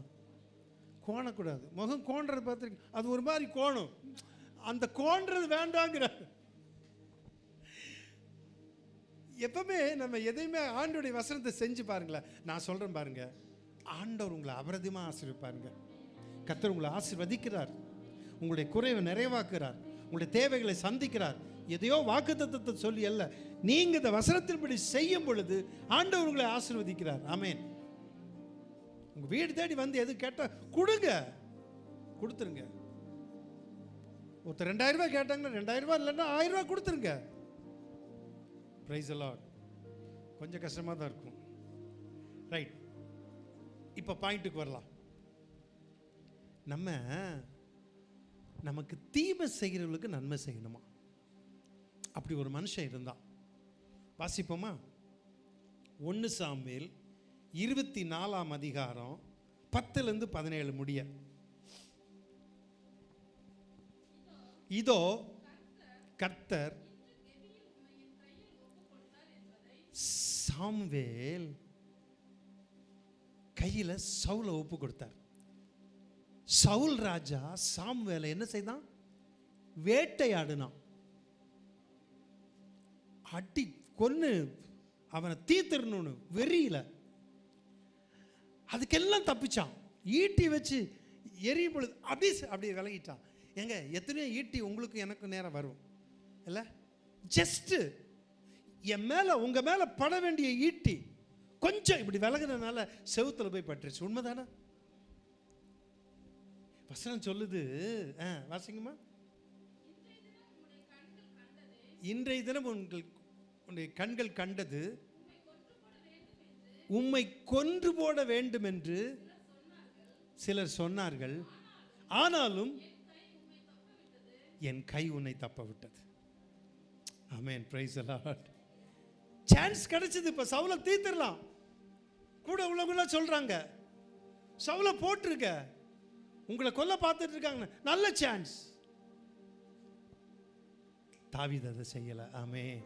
கோணக்கூடாது. முகம் கோன்றது பார்த்துருக்கு, அது ஒரு மாதிரி கோணும், அந்த கோன்றது வேண்டாங்கிற. எப்பவுமே நம்ம எதையுமே ஆண்டோடைய வசனத்தை செஞ்சு பாருங்களேன். நான் சொல்கிறேன் பாருங்க, ஆண்டவர் உங்களை அபரதியமாக ஆசீர்வதிப்பாருங்க. கர்த்தர் உங்களை ஆசீர்வதிக்கிறார், உங்களுடைய குறைவை நிறைவாக்குறார், உங்களுடைய தேவைகளை சந்திக்கிறார். எதையோ வாக்குத்தத்தத்தை சொல்லி அல்ல, நீங்கள் இந்த வசனத்தின்படி செய்யும் பொழுது ஆண்டவர் உங்களை ஆசீர்வதிக்கிறார். ஆமென். உங்கள் வீடு தேடி வந்து எது கேட்டால் கொடுங்க, கொடுத்துருங்க. ஒருத்தர் 2000 ரூபாய் கேட்டாங்கன்னா 2000 ரூபாய் இல்லைன்னா 1000 ரூபாய் கொடுத்துருங்க. Price the Lord. கொஞ்சம் கஷ்டமாக தான் இருக்கும். ரைட், இப்போ பாயிண்ட்டுக்கு வரலாம். நமக்கு தீமை செய்கிறவர்களுக்கு நன்மை செய்யணுமா? அப்படி ஒரு மனுஷன் இருந்தான். வாசிப்போமா? 1 சாமுவேல் 24ஆம் அதிகாரம் 10-17 முடிய. இதோ கர்த்தர் சாமுவேல் கையில் சவுலை ஒப்பு கொடுத்தார். சவுல் ராஜா சாமுவேலை என்ன செய்தான்? வேட்டையாடினான். அடி கொன்னு அவனை தீர்த்தரணும்னு வெறியில. அதுக்கெல்லாம் தப்பிச்சான். ஈட்டி வச்சு எரியும் பொழுது அப்படி விலகிட்டான். ஏங்க, எத்தனையோ ஈட்டி உங்களுக்கு எனக்கு நேரம் வரும் இல்லை? ஜஸ்ட் என் மேலே உங்க மேலே பட வேண்டிய ஈட்டி கொஞ்சம் இப்படி விலகுறதுனால செவுத்துல போய் பட்டுருச்சு. உண்மைதானே? வசனம் சொல்லுது, வாசிங்கம்மா. இன்றைய தினம் உன்னுடைய கண்கள் கண்டது, உம்மை கொன்று போட வேண்டும் என்று சிலர் சொன்னார்கள், ஆனாலும் என் கை உன்னை தப்ப விட்டது. ஆமென், பிரைஸ் தி லார்ட். சான்ஸ் கிடைச்சது. இப்ப சவுலை தீர்த்திடலாம். கூட உள்ளவங்க சொல்றாங்க, சவுலை போட்டிருக்க, உங்களை கொல்ல பார்த்துட்டு இருக்காங்க, நல்ல சான்ஸ். தாவீது அதை செய்யல. ஆமென்.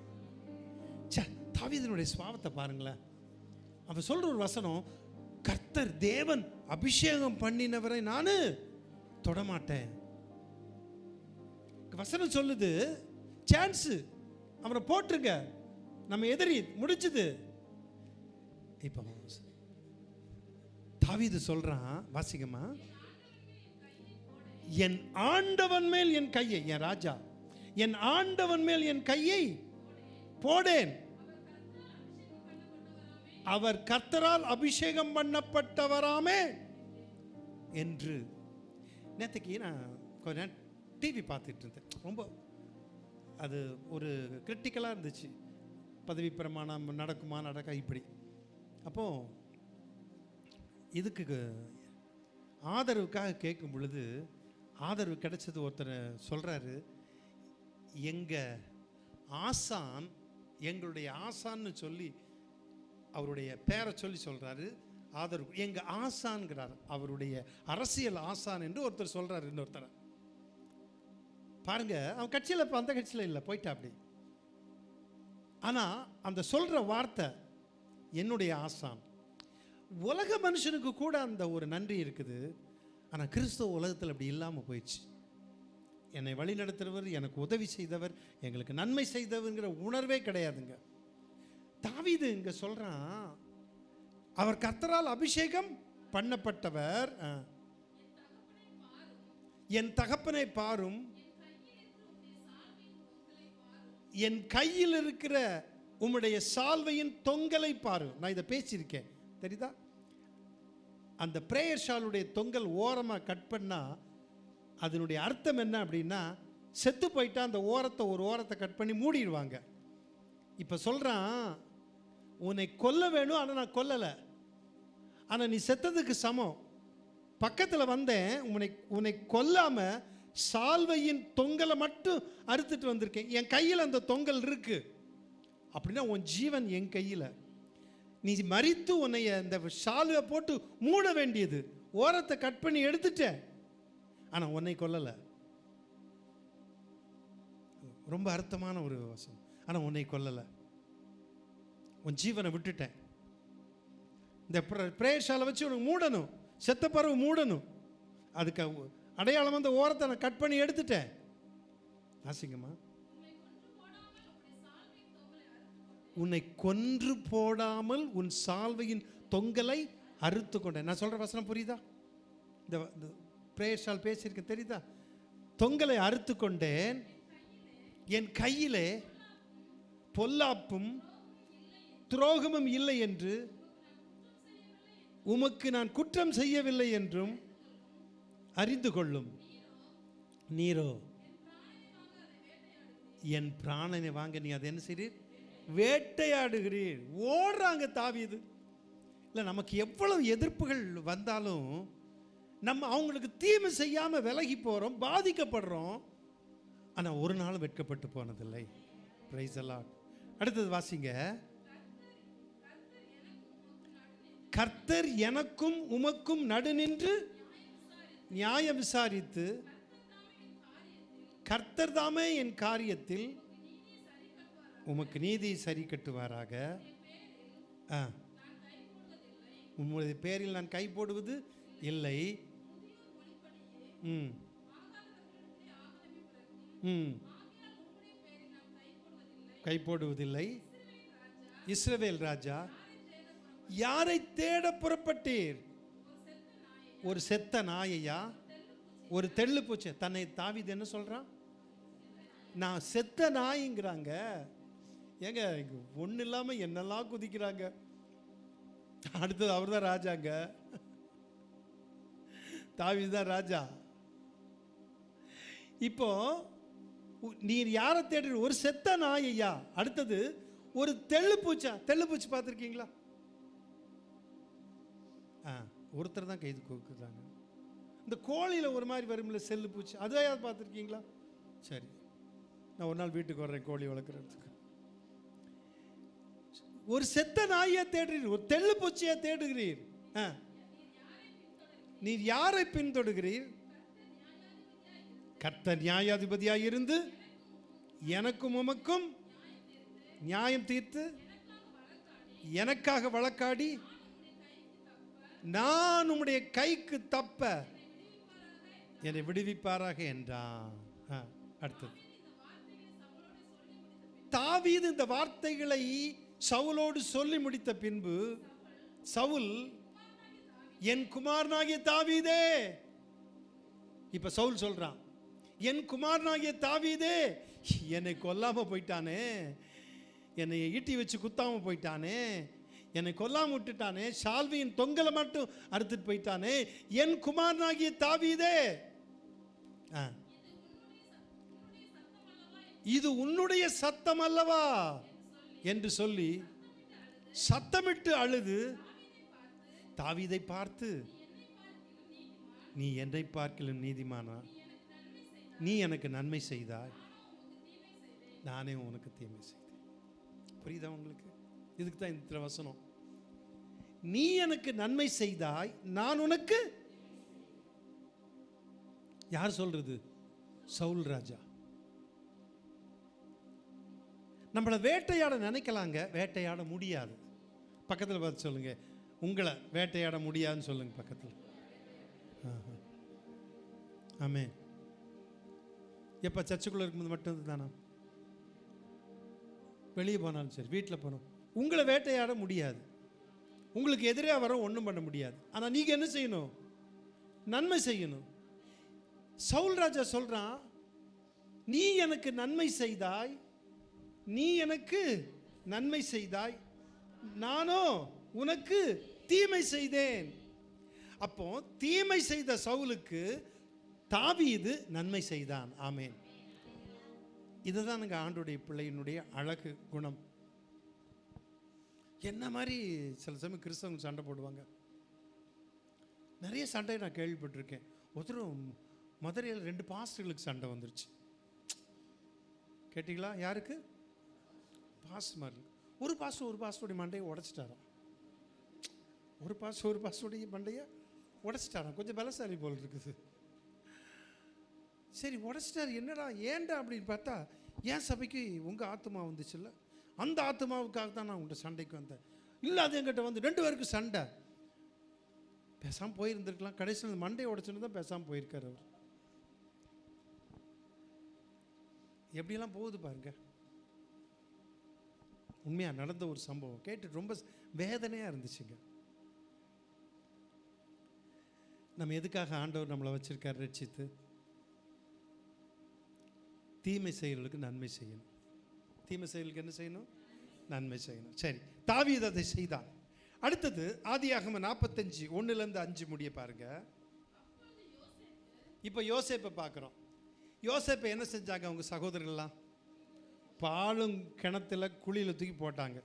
தாவீதினுடைய சுபாவத்தை பாருங்களேன். அவன் சொல்ற ஒரு வசனம், கர்த்தர் தேவன் அபிஷேகம் பண்ணினவரை நானு தொடமாட்டேன். வசனம் சொல்லுது, சான்ஸ் அவரை போட்டிருக்க, நம்ம எதிரி முடிச்சது. இப்போ தாவீது சொல்றான், வாசிக்கமா. என் ஆண்டவன் மேல் என் கையை, என் ராஜா, என் ஆண்டவன் மேல் என் கையை போடேன், அவர் கர்த்தரால் அபிஷேகம் பண்ணப்பட்டவராமே என்று. நேற்றுக்கு நான் கொஞ்ச நேரம் டிவி பார்த்துட்டு இருந்தேன். ரொம்ப அது ஒரு கிரிட்டிக்கலாக இருந்துச்சு. பதவி பிரமாணம் நடக்குமா நடக்க இப்படி. அப்போது இதுக்கு ஆதரவுக்காக கேட்கும் பொழுது ஆதரவு கிடைச்சது. ஒருத்தர் சொல்கிறாரு, எங்கள் ஆசான், எங்களுடைய ஆசான்னு சொல்லி அவருடைய பேரை சொல்லி சொல்கிறாரு. ஆதரவு எங்கள் ஆசான்கிறார், அவருடைய அரசியல் ஆசான் என்று ஒருத்தர் சொல்கிறார். இன்னொருத்தர் பாருங்க, அவன் கட்சியில் இப்போ அந்த கட்சியில் இல்லை, போயிட்டா அப்படி. ஆனால் அந்த சொல்கிற வார்த்தை என்னுடைய ஆசான். உலக மனுஷனுக்கு கூட அந்த ஒரு நன்றி இருக்குது. ஆனால் கிறிஸ்தவ உலகத்தில் அப்படி இல்லாமல் போயிடுச்சு. என்னை வழி நடத்துகிறவர், எனக்கு உதவி செய்தவர், எங்களுக்கு நன்மை செய்தவர்ங்கிற உணர்வே கிடையாதுங்க. தாவீது இங்கே சொல்கிறான், அவர் கர்த்தரால் அபிஷேகம் பண்ணப்பட்டவர். என் தகப்பனை பாரும், என் கையில் இருக்கிற உம்முடைய சால்வையின் தொங்கலை பாரு. நான் இதை பேசியிருக்கேன், தெரியுதா? அந்த பிரேயர் ஷாலுடைய தொங்கல் ஓரமாக கட் பண்ணால் அதனுடைய அர்த்தம் என்ன அப்படின்னா, செத்து போயிட்டா அந்த ஒரு ஓரத்தை கட் பண்ணி மூடிடுவாங்க. இப்போ சொல்கிறான், உன்னை கொல்ல வேணும், ஆனால் நான் கொல்லலை, ஆனால் நீ செத்ததுக்கு சமம். பக்கத்தில் வந்தேன், உன்னை கொல்லாமல் சால்வையின் தொங்கலை மட்டும் அறுத்துட்டு வந்திருக்கேன். என் கையில் அந்த தொங்கல் இருக்கு. அப்படின்னா உன் ஜீவன் என் கையில். நீ மரித்து உன்னைய இந்த சால்வை போட்டு மூட வேண்டியது, ஓரத்தை கட் பண்ணி எடுத்துட்ட, ஆனால் உன்னை கொல்லலை. ரொம்ப அர்த்தமான ஒரு வசனம். ஆனால் உன்னை கொல்லலை, உன் ஜீவனை விட்டுட்டேன். இந்த பிரேயர் ஷாலை வச்சு உனக்கு மூடணும், செத்த பறவை மூடணும். அதுக்கு அடையாளம் அந்த ஓரத்தை நான் கட் பண்ணி எடுத்துட்டேன். ஆசிங்கம்மா, உன்னை கொன்று போடாமல் உன் சால்வையின் தொங்கலை அறுத்து கொண்டேன். நான் சொல்ற வசனம் புரியுதா? இந்த பிரேயர் ஷால் பேசியிருக்கேன் தெரியுதா? தொங்கலை அறுத்து கொண்டேன், என் கையிலே பொல்லாப்பும் துரோகமும் இல்லை என்று, உமக்கு நான் குற்றம் செய்யவில்லை என்றும் அறிந்து கொள்ளும். நீரோ என் பிராணனை வாங்க நீ அதை என்ன செய்றீர்? வேட்டையாடுகிறீர். ஓடுறாங்க தாவீது. இல்லை, நமக்கு எவ்வளவு எதிர்ப்புகள் வந்தாலும் நம்ம அவங்களுக்கு தீமை செய்யாமல் விலகி போகிறோம், பாதிக்கப்படுறோம். ஆனால் ஒரு நாள் வெட்கப்பட்டு போனதில்லை. Price the Lord. அடுத்தது வாசிங்க. கர்த்தர் எனக்கும் உமக்கும் நடுநின்று நியாயம் விசாரித்து, கர்த்தர் தாமே என் காரியத்தில் உமக்கு நீதி சரி கட்டுவாராக. உம்முடைய பேரில் நான் கை போடுவது இல்லை. கை போடுவதில்லை. இஸ்ரவேல் ராஜா, யாரை தேட புறப்பட்டீர்? ஒரு செத்த நாயையா? ஒரு தெள்ளு பூச்சி. தன்னை தாவீது என்ன சொல்றான்? நான் செத்த நாய்ங்கிறாங்க. ஏங்க, ஒன்றும் இல்லாமல் என்னெல்லாம் குதிக்கிறாங்க. அடுத்தது அவர் தான் ராஜாங்க, தாவீது தான் ராஜா. இப்போ நீர் யாரை தேடுற? ஒரு செத்த நாயையா? அடுத்தது ஒரு தெள்ளு பூச்சா? தெள்ளு பூச்சி பார்த்துருக்கீங்களா? ஒருத்தர் தான் கைது கொடுக்குறாங்க. இந்த கோழியில் ஒரு மாதிரி வரும்ல செல்லு பூச்சி, அதையாவது பார்த்துருக்கீங்களா? சரி, நான் ஒரு நாள் வீட்டுக்கு வர்றேன் கோழி வளர்க்குறதுக்கு. ஒரு செத்த நாயை தேடுறீர், ஒரு தெள்ளு பூச்சியை தேடுகிறீர். நீர் யாரை பின்தொடுகிறீர்? கர்த்தர் நியாயாதிபதியாக இருந்து எனக்கும் உமக்கும் நியாயம் தீர்த்து எனக்காக வழக்காடி நான் உம்முடைய கைக்கு தப்ப என்னை விடுவிப்பாராக என்றான். அடுத்தது தாவீது இந்த வார்த்தைகளை சவுலோடு சொல்லி முடித்த பின்பு, சவுல், என் குமாரனாகிய தாவீதே. இப்ப சவுல் சொல்றான், என் குமாரனாகிய தாவீதே, என்னை கொல்லாம போயிட்டானே, என்னை ஈட்டி வச்சு குத்தாம போயிட்டானே, என்னை கொல்லாம விட்டுட்டானே, சால்வியின் தொங்கலை மட்டும் அறுத்துட்டு போயிட்டானே, என் குமாரனாகிய தாவீதே, இது உன்னுடைய சத்தம் அல்லவா என்று சொல்லி சத்தமிட்டு அழுது தாவீதை பார்த்து, நீ என்னை பார்க்கிலும் நீதிமானா? நீ எனக்கு நன்மை செய்தாய், நானே உனக்கு தீமை செய்தேன். புரியுதா உங்களுக்கு? இதுக்கு தான் இந்த வசனம். நீ எனக்கு நன்மை செய்தாய், நான் உனக்கு. யார் சொல்றது? சவுல் ராஜா. நம்மளை வேட்டையாட நினைக்கலாங்க, வேட்டையாட முடியாது. பக்கத்தில் பார்த்து சொல்லுங்க, உங்களை வேட்டையாட முடியாதுன்னு சொல்லுங்க பக்கத்தில். ஆமென். எப்போ சர்ச்சுக்குள்ளே இருக்கும்போது மட்டும் தானா? வெளியே போனாலும் சரி, வீட்டில் போனோம், உங்களை வேட்டையாட முடியாது. உங்களுக்கு எதிராக வர ஒன்றும் பண்ண முடியாது. ஆனால் நீங்கள் என்ன செய்யணும்? நன்மை செய்யணும். சவுல் ராஜா சொல்கிறான், நீ எனக்கு நன்மை செய்தாய், நீ எனக்கு நன்மை செய்தாய், நானோ உனக்கு தீமை செய்தேன். அப்போ தீமை செய்த சவுலுக்கு தாவீது நன்மை செய்தான். ஆமேன். இதுதான் எங்கள் ஆண்டுடைய பிள்ளையினுடைய அழகு குணம். என்ன மாதிரி சில சமயம் கிறிஸ்தவங்க சண்டை போடுவாங்க. நிறைய சண்டையை நான் கேள்விப்பட்டிருக்கேன். ஒருத்தரும் மதுரையில் 2 பாஸ்டர்களுக்கு சண்டை வந்துருச்சு. கேட்டிங்களா? யாருக்கு? பாஸ்டர். ஒரு பாஸ்டருடைய மண்டையை உடைச்சிட்டாராம். ஒரு பாஸ்டருடைய மண்டையை உடைச்சிட்டாராம். கொஞ்சம் பலசாலி போல் இருக்குது. சரி, உடைச்சிட்டாரு. என்னடா ஏன்டா அப்படின்னு பார்த்தா, ஏன் சபைக்கு உங்கள் ஆத்மா வந்துச்சுல்ல, அந்த ஆத்மாவுக்காக தான் நான் உங்கள்கிட்ட சண்டைக்கு வந்தேன். இல்லை, அது என்கிட்ட வந்து 2 பேருக்கு சண்டை. பேசாமல் போயிருந்துருக்கலாம். கடைசியில் மண்டையை உடைச்சுன்னு தான் பேசாமல் போயிருக்கார் அவர். எப்படியெல்லாம் போகுது பாருங்க. உண்மையாக நடந்த ஒரு சம்பவம் கேட்டு ரொம்ப வேதனையாக இருந்துச்சுங்க. நம்ம எதுக்காக ஆண்டவர் நம்மளை வச்சிருக்கார் ரட்சித்து? தீமை செயல்களுக்கு நன்மை செய்யணும். தீமை செயலுக்கு என்ன செய்யணும்? நன்மை செய்யணும். சரி, தாவீது அதை செய்தான். அடுத்தது ஆதியாகமம் 45 1-5 முடிய பாருங்க. இப்போ யோசேப்பை பார்க்குறோம். யோசேப்பை என்ன செஞ்சாங்க அவங்க சகோதரர்கள்லாம்? பாலும் கிணத்துல குழியில் தூக்கி போட்டாங்க.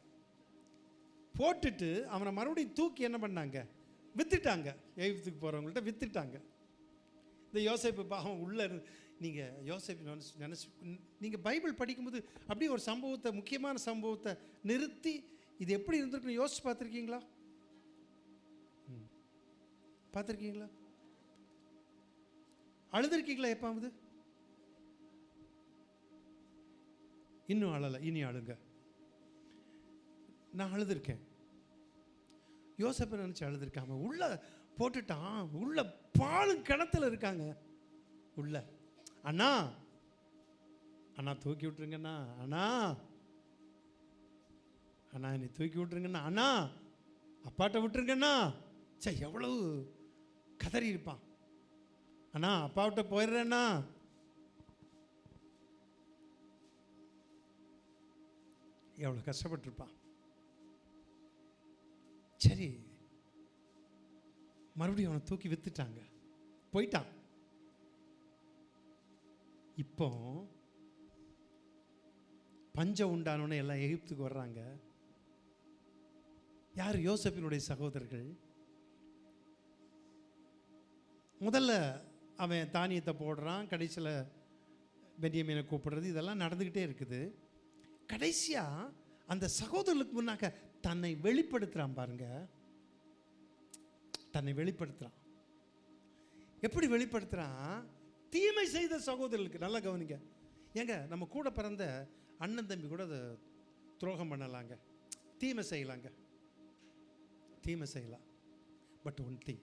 போட்டுட்டு அவனை மறுபடியும் தூக்கி என்ன பண்ணாங்க? வித்துட்டாங்க. எகிப்துக்கு போகிறவங்கள்ட்ட வித்துட்டாங்க. இந்த யோசேப்பு பாவம் உள்ள நீங்கள் யோசேப்பு நினச்சி நீங்கள் பைபிள் படிக்கும்போது அப்படியே ஒரு சம்பவத்தை, முக்கியமான சம்பவத்தை நிறுத்தி இது எப்படி இருந்திருக்குன்னு யோசிச்சு பார்த்துருக்கீங்களா? பார்த்துருக்கீங்களா? அழுதுருக்கீங்களா எப்பாவது? இன்னும் அழலை, இனி அழுங்க. நான் அழுதுருக்கேன். யோசேப்பை நினச்சி அழுதுருக்காம உள்ள போட்டுட்டான். உள்ள பாலும் கிணத்துல இருக்காங்க. உள்ள அண்ணா அண்ணா தூக்கி விட்டுருங்கண்ணா, அண்ணா அண்ணா என்னை தூக்கி விட்டுருங்கண்ணா, அண்ணா அப்பாட்ட விட்டுருங்கண்ணா. சே, எவ்வளவு கதறி இருப்பான். அண்ணா அப்பாவிட்ட போயிடுறேண்ணா. எவ்வளோ கஷ்டப்பட்டுருப்பான். சரி, மறுபடியும் அவனை தூக்கி வித்துட்டாங்க, போயிட்டான். இப்போ பஞ்சம் உண்டானோன்னு எல்லாம் எகிப்துக்கு வர்றாங்க. யார்? யோசேப்பினுடைய சகோதரர்கள். முதல்ல அவன் தானியத்தை போடுறான், கடைசியில் பென்யமீனை கூப்பிடுறது, இதெல்லாம் நடந்துக்கிட்டே இருக்குது. கடைசியாக அந்த சகோதரர்களுக்கு முன்னாக்க தன்னை வெளிப்படுத்துகிறான் பாருங்க. தன்னை வெளிப்படுத்துகிறான். எப்படி வெளிப்படுத்துகிறான்? தீமை செய்த சகோதரர்களுக்கு. நல்லா கவனிங்க. ஏங்க, நம்ம கூட பிறந்த அண்ணன் தம்பி கூட அதை துரோகம் பண்ணலாங்க, தீமை செய்யலாங்க, தீமை செய்யலாம். But one thing,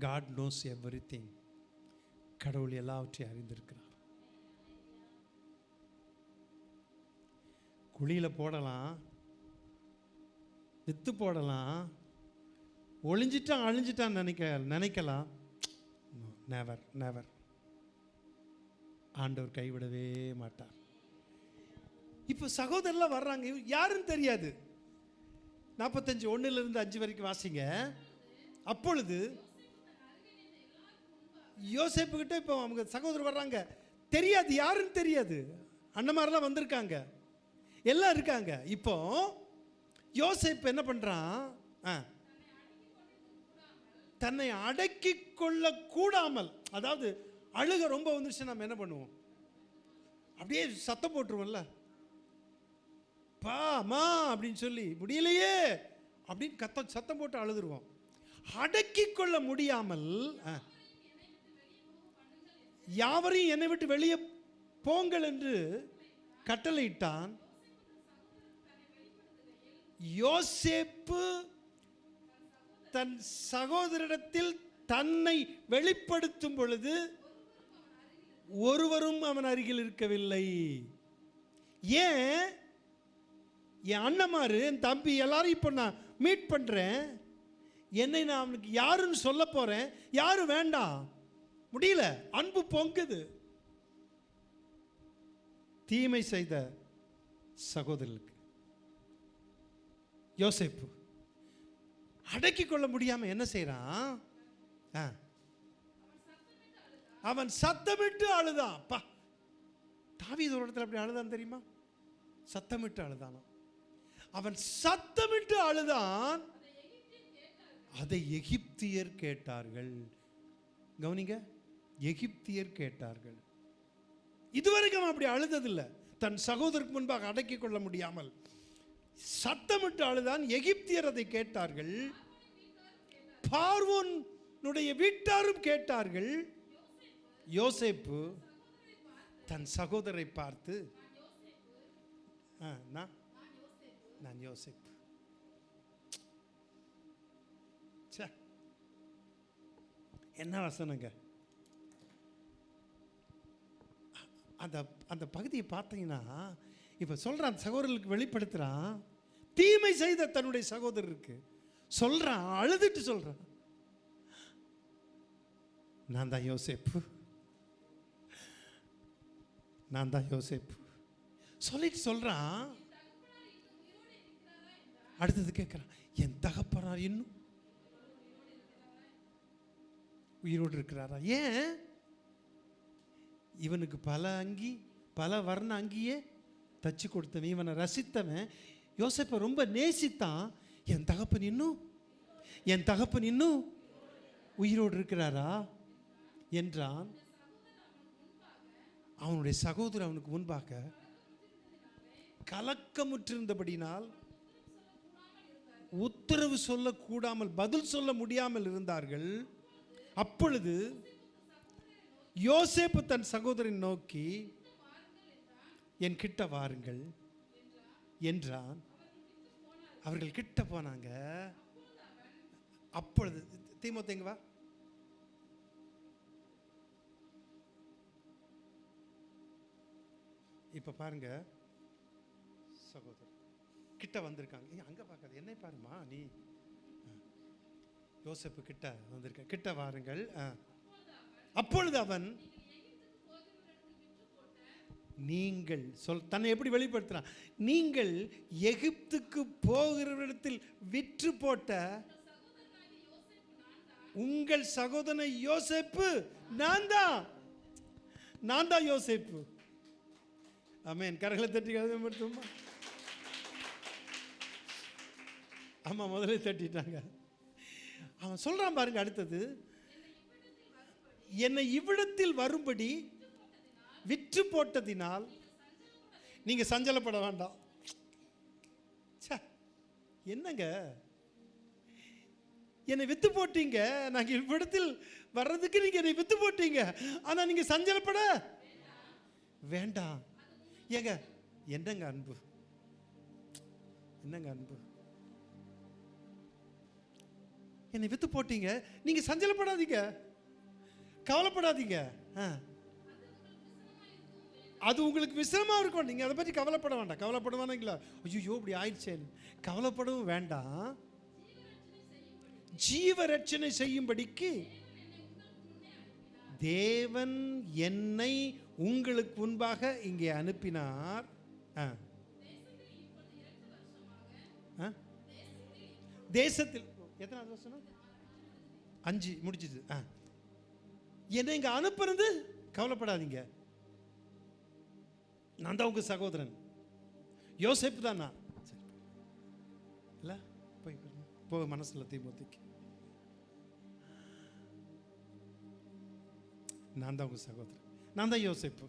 God knows everything. கடவுள் எல்லாவற்றையும் அறிந்திருக்கிறார். குழியில் போடலாம், வித்து போடலாம், ஒளிஞ்சிட்டான் அழிஞ்சிட்டான் நினைக்கலாம். Never never. ஆண்டவர் கைவிடவே மாட்டார். இப்போ சகோதரர்லாம் வர்றாங்க, யாருன்னு தெரியாது. 45 1-5 வரைக்கும் வாசிங்க. அப்பொழுது யோசேப்பு கிட்ட இப்போ அவங்க சகோதரர் வர்றாங்க, தெரியாது, யாருன்னு தெரியாது. அண்ணமாரெல்லாம் வந்திருக்காங்க, எல்லாம் இருக்காங்க. இப்போ யோசேப்பு என்ன பண்றான்? தன்னை அடக்கி கொள்ள கூடாமல், அதாவது அழுக ரொம்ப வந்துருச்சு, நம்ம என்ன பண்ணுவோம்? அப்படியே சத்தம் போட்டுருவோம்ல, பா மா அப்படின்னு சொல்லி, முடியலையே அப்படின்னு சத்தம் போட்டு அழுதுருவோம். அடக்கி கொள்ள முடியாமல் யாவரையும் என்னை விட்டு வெளியே போங்கள் என்று கட்டளையிட்டான். யோசேப்பு தன் சகோதரிடத்தில் தன்னை வெளிப்படுத்தும் பொழுது ஒருவரும் அவன் அருகில் இருக்கவில்லை. ஏன்? என் அண்ணமாரு, என் தம்பி எல்லாரும் இப்போ நான் மீட் பண்றேன், என்னை நான் அவனுக்கு யாருன்னு சொல்ல போறேன், யாரும் வேண்டாம், முடியல, அன்பு பொங்குது. தீமை செய்த சகோதரர்களுக்கு யோசேப்பு அடக்கி கொள்ள முடியாம என்ன செய்யறான்? அவன் சத்தமிட்டு அழுதான். அப்பா, தாவீது ஒரு இடத்துல அப்படி அழுதான் தெரியுமா? சத்தமிட்டு அழுதானா. அவன் சத்தமிட்டு அழுதான். அதை எகிப்தியர் கேட்டார்கள். கவனிங்க, எகிப்தியர் கேட்டார்கள். இதுவரைக்கும் அவன் அப்படி அழுததில்லை. தன் சகோதரருக்கு முன்பாக அடக்கிக் கொள்ள முடியாமல் சத்தமிட்டு அழுதான். எகிப்தியர் அதை கேட்டார்கள். பார்வோனுடைய வீட்டாரும் கேட்டார்கள். யோசேப்பு தன் சகோதரரை பார்த்து, நான் யோசேப்பு. என்ன வசனங்க அந்த அந்த பகுதியை பார்த்தீங்கன்னா, இப்போ சொல்கிறான், அந்த சகோதரர்களுக்கு வெளிப்படுத்துகிறான். தீமை செய்த தன்னுடைய சகோதரருக்கு சொல்கிறான், அழுதுட்டு சொல்கிறான், நான் தான் யோசேப்பு, நான் தான் யோசேப்பு சொல்லிட்டு சொல்கிறான். அடுத்தது கேட்குறான், என் தகப்பனார் இன்னும் உயிரோடு இருக்கிறாரா? ஏன்? இவனுக்கு பல அங்கி, பல வர்ண அங்கியே தச்சு கொடுத்தவன், இவனை ரசித்தவன், யோசேப்பை ரொம்ப நேசித்தான். என் தகப்பன் இன்னும் உயிரோடு இருக்கிறாரா என்றான். அவனுடைய சகோதரர் அவனுக்கு முன்பாக கலக்கமுற்றிருந்தபடினால் உத்தரவு சொல்லக்கூடாமல், பதில் சொல்ல முடியாமல் இருந்தார்கள். அப்பொழுது யோசேப்பு தன் சகோதரன் நோக்கி, என் கிட்ட வாருங்கள் என்றான். அவர்கள் கிட்ட போனாங்க. அப்பொழுது தீமோத்தேங்க வா. இப்ப பாருங்க, சகோதரர் கிட்ட வந்திருக்காங்க. அங்க பார்க்காது, என்னை பாருமா, நீ யோசேப்பு கிட்ட வந்திருக்க, கிட்ட வாருங்கள். அப்பொழுது அவன், நீங்கள் தன்னை எப்படி வெளிப்படுத்துறான்? நீங்கள் எகிப்துக்கு போகிறவரிடத்தில் விற்று போட்ட உங்கள் சகோதரனை யோசேப்பு நான் தான் யோசேப்பு. ஆமென். கரங்களை தட்டி எழுதப்படுத்துமா? ஆமா, முதல்ல தட்டிட்டாங்க. அவன் சொல்றான் பாருங்க, அடுத்தது, என்னை இவ்விடத்தில் வரும்படி விற்று போட்டதினால் நீங்க சஞ்சலப்பட வேண்டாம். என்னங்க, என்னை வித்து போட்டீங்க, நாங்க இவ்விடத்தில் வர்றதுக்கு நீங்க என்னை வித்து போட்டீங்க, ஆனா நீங்க சஞ்சலப்பட வேண்டாம். ஏங்க, என்னங்க அன்பு, என்னங்க அன்பு. என்னை வித்து போட்டீங்க, நீங்க சஞ்சலப்படாதீங்க, கவலைப்படாதீங்க. அது உங்களுக்கு விசிரமா இருக்கும். நீங்க அதை பற்றி கவலைப்பட வேண்டாம். கவலைப்படுவானுங்களா, ஐயோ இப்படி ஆயிடுச்சேன்னு கவலைப்படவும் வேண்டாம். ஜீவ ரட்சணை செய்யும்படிக்கு தேவன் என்னை உங்களுக்கு முன்பாக இங்கே அனுப்பினார். தேசத்தில் எத்தனாவது வருஷம்? 5 முடிச்சிது. என்னை இங்க அனுப்புறது, கவலைப்படாதீங்க, நான் தான் உங்க சகோதரன், யோசேப்பு தான் நான். இல்ல போய் மனசுல தீமோத்தேக்கு, நான் தான் உங்க சகோதரன், நான் தான் யோசேப்பு.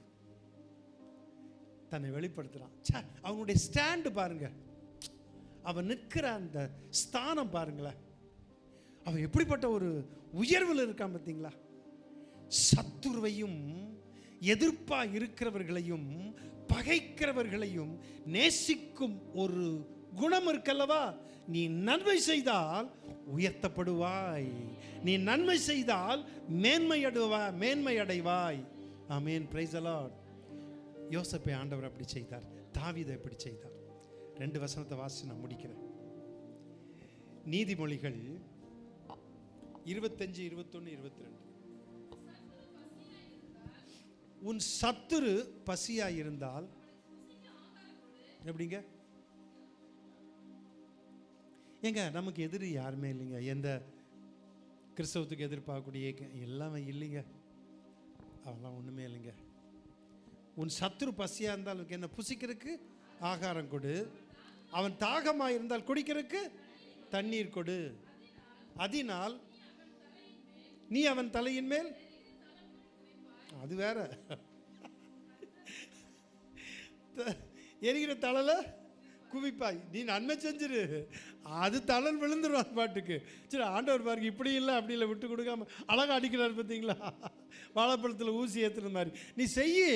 தன்னை வெளிப்படுத்துறான். அவனுடைய ஸ்டாண்டு பாருங்க, அவன் நிற்கிற அந்த ஸ்தானம் பாருங்களேன், அவன் எப்படிப்பட்ட ஒரு உயர்வில் இருக்கான் பார்த்தீங்களா? சத்துருவையும் எதிர்ப்பா இருக்கிறவர்களையும் பகைக்கிறவர்களையும் நேசிக்கும் ஒரு குணம் இருக்கல்லவா? நீ நன்மை செய்தால் உயர்த்தப்படுவாய், நீ நன்மை செய்தால் மேன்மை அடைவாய். ஆமென். Praise the Lord. யோசேப்பை ஆண்டவர் அப்படி செய்தார், தாவீதை எப்படி செய்தார்? 2 வசனத்தை வாசித்து நான் முடிக்கிறேன். நீதிமொழிகள் 25, 21, 22. உன் சத்துரு பசியாயிருந்தால் எப்படிங்க? ஏங்க நமக்கு எதிரி யாருமே இல்லைங்க. எந்த கிறிஸ்தவத்துக்கு எதிர்பார்க்கக்கூடிய எல்லாமே இல்லைங்க. அதெல்லாம் ஒன்றுமே இல்லைங்க. உன் சத்துரு பசியாக இருந்தால் என்ன புசிக்கிறதுக்கு ஆகாரம் கொடு, அவன் தாகமாக இருந்தால் குடிக்கிறதுக்கு தண்ணீர் கொடு, அதனால் நீ அவன் தலையின் மேல். அது வேற, எரிகிற தழல குவிப்பாய், நீ நன்மை செஞ்சிரு, அது தழல் விழுந்துருவான் பாட்டுக்கு. சரி, ஆண்டவர் பாருங்க இப்படி இல்லை அப்படி இல்லை விட்டு கொடுக்காம அழகாக அடிக்கிறாரு பார்த்தீங்களா, வாழைப்பழத்தில் ஊசி ஏற்றுற மாதிரி. நீ செய்யி,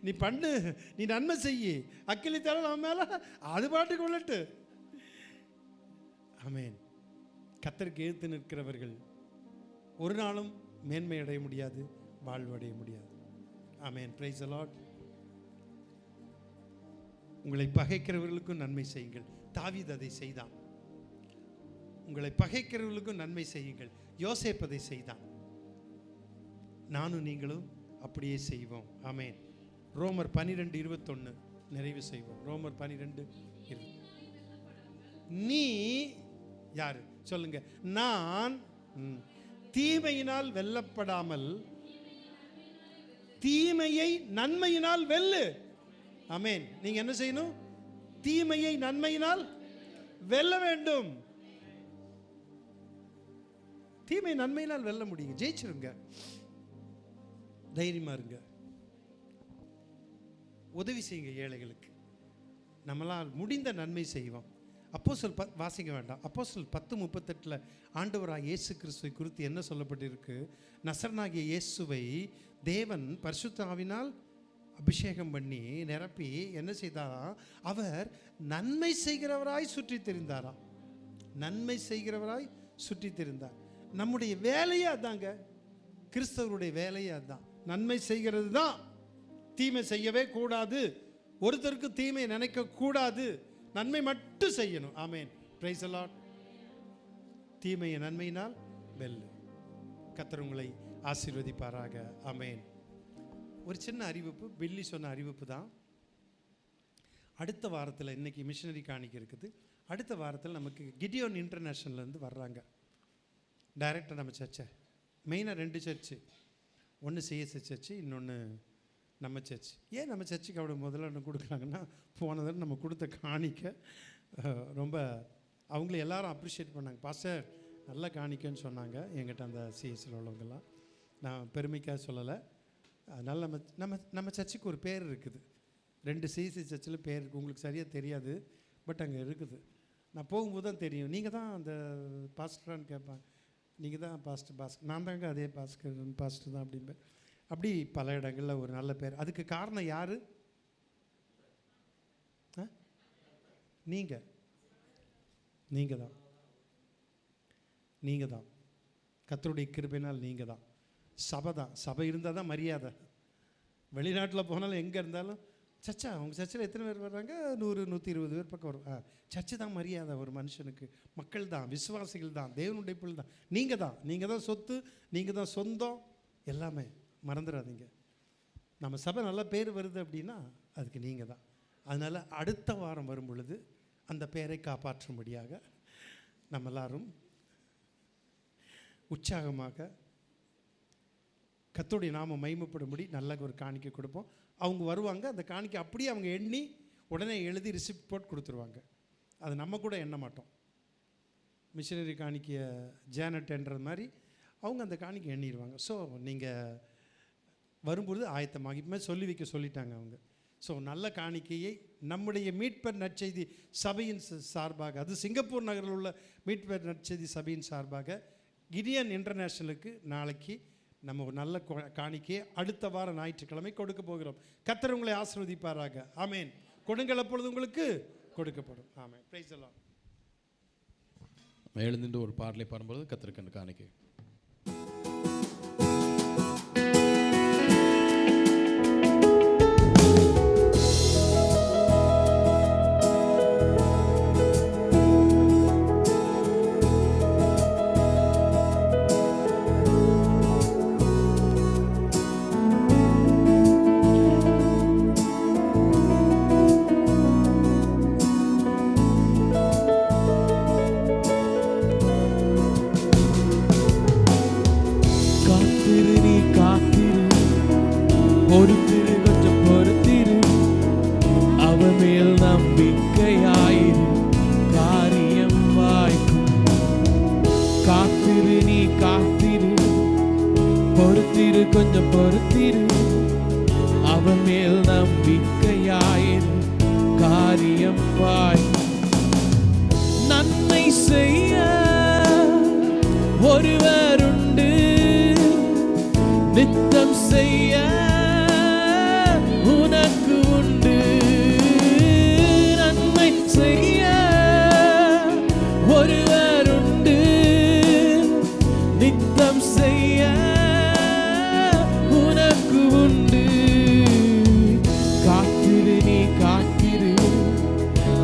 நீ பண்ணு, நீ நன்மை செய்யி, அக்கிலி தழல் அவன் மேலே அது பாட்டுக்கு விழட்டு. ஆமேன். கர்த்தருக்கு எதிர்த்து நிற்கிறவர்கள் ஒரு நாளும் மேன்மை அடைய முடியாது, வாழ்வடைய முடியாது. ஆமேன். Praise the Lord. உங்களை பகைக்கிறவர்களுக்கும் நன்மை செய்யுங்கள். தாவீது அதை செய்தான். உங்களை பகைக்கிறவர்களுக்கும் நன்மை செய்யுங்கள். யோசேப்பு அதை செய்தான். நானும் நீங்களும் அப்படியே செய்வோம். ஆமேன். ரோமர் 12:21 நிறைவு செய்வோம். ரோமர் 12:20. நீ யாரு சொல்லுங்க? நான் தீமையினால் வெல்லப்படாமல் தீமையை நன்மையினால் வெல்லு. ஆமென். நீங்க என்ன செய்யணும்? தீமையை நன்மையினால் வெல்ல வேண்டும். தீமை நன்மையினால் வெல்ல முடியுங்க. ஜெயிச்சிருங்க. தைரியமா இருங்க. உதவி செய்யுங்க ஏழைகளுக்கு. நம்மளால் முடிந்த நன்மை செய்வோம். அப்போஸ்தலர் வாசிக்க வேண்டாம். அப்போஸ்தலர் 10:38 ஆண்டவராகிய இயேசு கிறிஸ்துவை குறித்து என்ன சொல்லப்பட்டிருக்கு? நசரனாகிய இயேசுவை தேவன் பரிசுத்த ஆவியினால் அபிஷேகம் பண்ணி நிரப்பி என்ன செய்தாராம்? அவர் நன்மை செய்கிறவராய் சுற்றி தெரிந்தாராம். நன்மை செய்கிறவராய் சுற்றி தெரிந்தார். நம்முடைய வேலையே அதாங்க. கிறிஸ்தவருடைய வேலையே அதுதான். நன்மை செய்கிறது தான். தீமை செய்யவே கூடாது. ஒருத்தருக்கு தீமை நினைக்க கூடாது. நன்மை மட்டும் செய்யணும். ஆமேன். Praise the Lord. தீமையை நன்மையினால் வெல்லு. கர்த்தர் உங்களை ஆசீர்வதிப்பாராக. ஆமேன். ஒரு சின்ன அறிவிப்பு, பில்லி சொன்ன அறிவிப்பு தான். அடுத்த வாரத்தில், இன்னைக்கு மிஷனரி காணிக்கை இருக்குது. அடுத்த வாரத்தில் நமக்கு கிடியோன் இன்டர்நேஷ்னல்லேருந்து வர்றாங்க டைரக்டாக நம்ம சர்ச்சை. மெயினாக 2 சர்ச்சு, ஒன்று சிஎஸ்ஐ சர்ச்சு, இன்னொன்று நம்ம சர்ச். ஏன் நம்ம சர்ச்சுக்கு அவ்வளோ முதல்ல ஒன்று கொடுக்குறாங்கன்னா, போனதில் நம்ம கொடுத்த காணிக்கை ரொம்ப அவங்கள எல்லாரும் அப்ரிஷியேட் பண்ணாங்க. பாஸ்டர் நல்லா காணிக்கைன்னு சொன்னாங்க எங்கிட்ட அந்த சிஎஸ்சியில் உள்ளவங்கெல்லாம். நான் பெருமைக்காக சொல்லலை. அதனால் நம்ம நம்ம நம்ம சர்ச்சுக்கு ஒரு பேர் இருக்குது. 2 சிஎஸ்சி சர்ச்சில் பேர் இருக்குது. உங்களுக்கு சரியாக தெரியாது, பட் அங்கே இருக்குது. நான் போகும்போது தான் தெரியும். நீங்கள் தான் அந்த பாஸ்டரான்னு கேட்பாங்க. நீங்கள் தான் பாஸ்டர். நான் தாங்க அதே பாஸ்டர் தான் அப்படின்பேன். அப்படி பல இடங்களில் ஒரு நல்ல பேர். அதுக்கு காரணம் யார்? நீங்கள் தான். நீங்கள் தான். கர்த்தருடைய கிருபையினால் நீங்கள் தான். சபை தான். சபை இருந்தால் தான் மரியாதை. வெளிநாட்டில் போனாலும் எங்கே இருந்தாலும் சர்ச்சா, உங்கள் சர்ச்சில் எத்தனை பேர் வர்றாங்க? 100-120 பேர் பக்கம் வரும். சர்ச்சு தான் மரியாதை ஒரு மனுஷனுக்கு. மக்கள் தான், விசுவாசிகள் தான், தேவனுடைய பிள்ளை தான். நீங்கள் தான் சொத்து, நீங்கள் தான் சொந்தம், எல்லாமே. மறந்துடாதீங்க. நம்ம சபை நல்ல பேர் வருது அப்படின்னா அதுக்கு நீங்கள் தான். அதனால் அடுத்த வாரம் வரும் பொழுது அந்த பேரை காப்பாற்றும்படியாக நம்ம எல்லாரும் உற்சாகமாக கர்த்தருடைய நாம மகிமைப்படும்படி நல்ல ஒரு காணிக்கை கொடுப்போம். அவங்க வருவாங்க. அந்த காணிக்கை அப்படியே அவங்க எண்ணி உடனே எழுதி ரிசிப்ட் போட்டு கொடுத்துருவாங்க. அது நம்ம கூட எண்ண மாட்டோம். மிஷினரி காணிக்கையை ஜேனட்ன்ற மாதிரி அவங்க அந்த காணிக்கை எண்ணிடுவாங்க. ஸோ நீங்கள் வரும்பொழுது ஆயத்தமாக இப்போ சொல்லி வைக்க சொல்லிட்டாங்க அவங்க. ஸோ நல்ல காணிக்கையை நம்முடைய மீட்பர் நற்செய்தி சபையின் சார்பாக, அது சிங்கப்பூர் நகரில் உள்ள மீட்பர் நற்செய்தி சபையின் சார்பாக கிடியோன் இன்டர்நேஷ்னலுக்கு நாளைக்கு நம்ம ஒரு நல்ல காணிக்கையை அடுத்த வாரம் ஞாயிற்றுக்கிழமை கொடுக்க போகிறோம். கர்த்தர் உங்களை ஆசீர்வதிப்பாராக. ஆமேன். கொடுங்கள், அப்பொழுது உங்களுக்கு கொடுக்கப்படும். ஆமேன். Praise the Lord. எழுந்து ஒரு பாடலை பாடும்போது கர்த்தருக்கு காணிக்கை. பொறுத்திரு கொஞ்சம் பொறுத்திரு, அவர் மேல் நம்பிக்கையாயிரு, காரியம் வாய்க்கும். காத்திரு நீ காத்திரு, பொறுத்திரு கொஞ்சம் பொறுத்திரு, அவர் மேல் நம்பிக்கையாயிரு, காரியம் வாய்க்கும். நன்மை செய்ய ஒருவருண்டு, நித்தம் செய்ய உனக்கு உண்டு. நன்மை செய்ய ஒருவருண்டு, நித்தம் செய்ய உனக்கு உண்டு. காத்திரு நீ காத்திரு,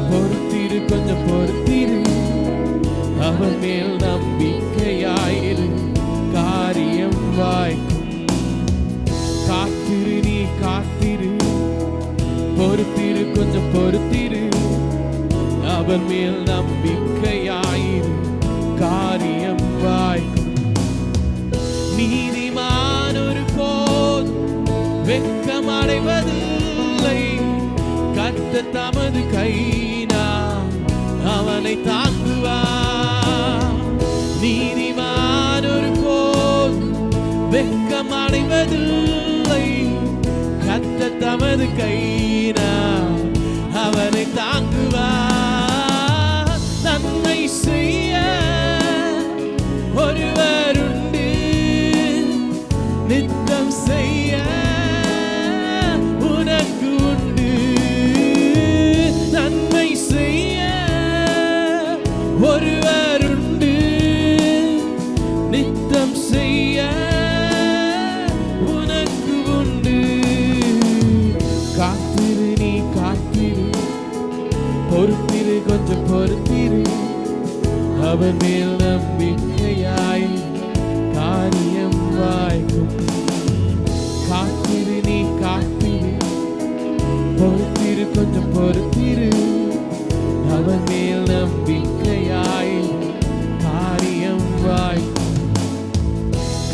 பொறுத்திரு கொஞ்சம் பொறுத்திரு, அவர் மேல் நம்பிக்கையாயிரு, காரியம் வாய்க்கும். காத்திரு நீ காத்திரு, பொறுத்திரு கொஞ்சம் பொறுத்திரு, அவர் மேல் நம்பிக்கையாயிரு, காரியம் வாய்க்கும். நீதிமான் ஒரு போதும் வெட்கம் அடைவதில்லை, கர்த்தர் தமது கையினால் அவனை தாங்குவார். நீதிமான் ஒரு போதும் வெட்கம் அடைவதில்லை, கர்த்தர் தமது கையினால் அவனை தாங்குவார். நன்மை செய்ய ஒருவருண்டு, நித்தம் செய்ய உனக்கு உண்டு. நன்மை செய்ய ஒருவருண்டு, நித்தம் செய்ய உனக்கு உண்டு. காத்திரு நீ காத்திரு, பொறுத்திரு கொஞ்சம் பொறுத்திரு, அவர் மேல் நம்பிக்கையாய், காரியம் வாய்க்கும். காத்திரு நீ காத்திரு, பொறுத்திரு கொஞ்சம் பொறுத்திரு, அவர் மேல் நம்பிக்கையாய், காரியம் வாய்க்கும்.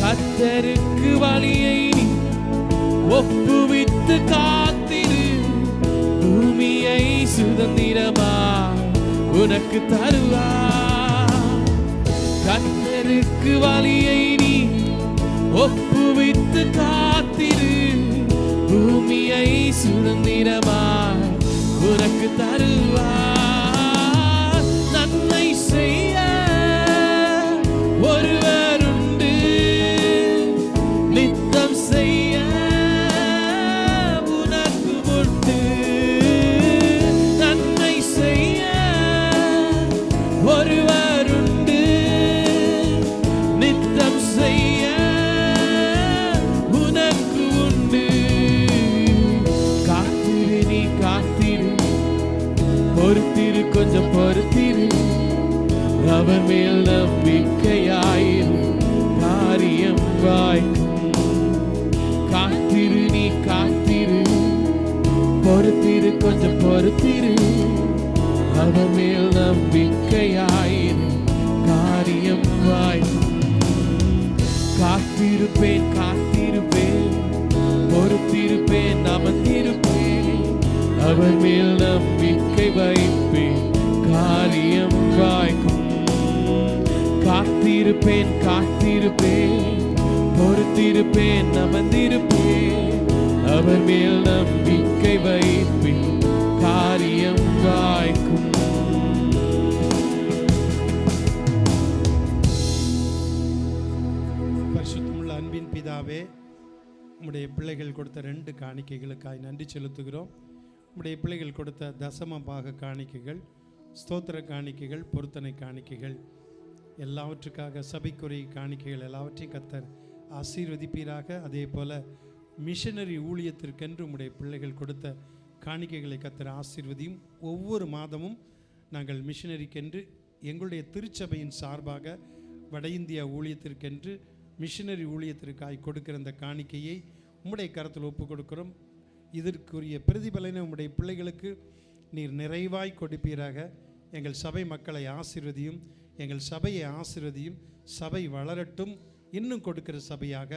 கர்த்தருக்கு வழியை ஒப்புவித்து காத்திரு, பூமியை சுதந்திரமா உனக்கு தருவார். கர்த்தருக்கு வழியை நீ ஒப்புவித்து காத்திரு, பூமியை சுதந்திரமா உனக்கு தருவார். நன்மை செய்ய ஒருவருண்டு, நித்தம் செய்ய உனக்கு உண்டு. நன்மை செய்ய ஒருவருண்டு, நித்தம் செய்ய உனக்கு உண்டு. காத்திரு நீ காத்திரு, பொறுத்திரு கொஞ்சம் பொறுத்திரு, அவர் மேல் நம்பிக்கையாயிரு, காரியம் வாய்க்கும். காத்திரு நீ காத்திரு, பொறுத்திரு கொஞ்சம் பொறுத்திரு, அவர் மேல் நம்பிக்கையாயிரு, காரியம் வாய்க்கும். காத்திருப்பேன் காத்திருப்பேன், பொறுத்திருப்பேன் அமர்ந்திருப்பேன், அவர் மேல் நம்பிக்கை வைப்பேன், காரியம் வாய்க்கும். காத்திருப்பேன் காத்திருப்பேன், பொறுத்திருப்பேன் அமர்ந்திருப்பேன், அவர் மேல் நம்பிக்கை வைப்பேன், காரியம் வாய்க்கும். பரிசுத்தமுள்ள அன்பின் பிதாவே, உம்முடைய பிள்ளைகள் கொடுத்த 2 காணிக்கைகளுக்காய் நன்றி செலுத்துகிறோம். உம்முடைய பிள்ளைகள் கொடுத்த தசம பாக காணிக்கைகள், ஸ்தோத்திர காணிக்கைகள், பொருத்தனை காணிக்கைகள் எல்லாவற்றுக்காக, சபைக்குறை காணிக்கைகள் எல்லாவற்றையும் கர்த்தர் ஆசீர்வதிப்பீராக. அதே போல் மிஷனரி ஊழியத்திற்கென்று உம்முடைய பிள்ளைகள் கொடுத்த காணிக்கைகளை கர்த்தர் ஆசீர்வதியும். ஒவ்வொரு மாதமும் நாங்கள் மிஷனரிக்கென்று எங்களுடைய திருச்சபையின் சார்பாக வட இந்தியா ஊழியத்திற்கென்று மிஷனரி ஊழியத்திற்காய் கொடுக்கிற அந்த காணிக்கையை உம்முடைய கரத்தில் ஒப்பு கொடுக்கிறோம். இதற்குரிய பிரதிபலனை உம்முடைய பிள்ளைகளுக்கு நீர் நிறைவாய் கொடுப்பீராக. எங்கள் சபை மக்களை ஆசீர்வதியும், எங்கள் சபையை ஆசீர்வதியும். சபை வளரட்டும், இன்னும் கொடுக்கிற சபையாக,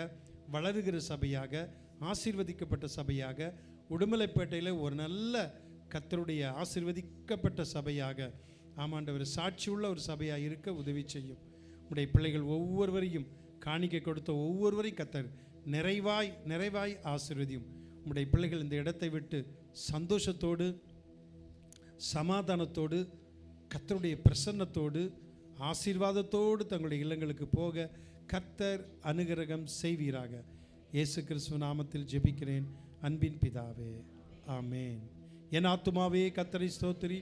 வளருகிற சபையாக, ஆசீர்வதிக்கப்பட்ட சபையாக, உடுமலைப்பேட்டையில் ஒரு நல்ல கர்த்தருடைய ஆசீர்வதிக்கப்பட்ட சபையாக, ஆமாண்டவர், சாட்சியுள்ள ஒரு சபையாக இருக்க உதவி செய்யும். உடைய பிள்ளைகள் ஒவ்வொருவரையும், காணிக்கை கொடுத்த ஒவ்வொருவரையும் கர்த்தர் நிறைவாய் ஆசீர்வதியும். உடைய பிள்ளைகள் இந்த இடத்தை விட்டு சந்தோஷத்தோடு, சமாதானத்தோடு, கர்த்தருடைய பிரசன்னத்தோடு, ஆசீர்வாதத்தோடு தங்களுடைய இல்லங்களுக்கு போக கர்த்தர் அனுகிரகம் செய்வீராக. இயேசு கிறிஸ்துவ நாமத்தில் ஜெபிக்கிறேன் அன்பின் பிதாவே, ஆமேன். என் ஆத்துமாவே கர்த்தரை ஸ்தோத்திரி,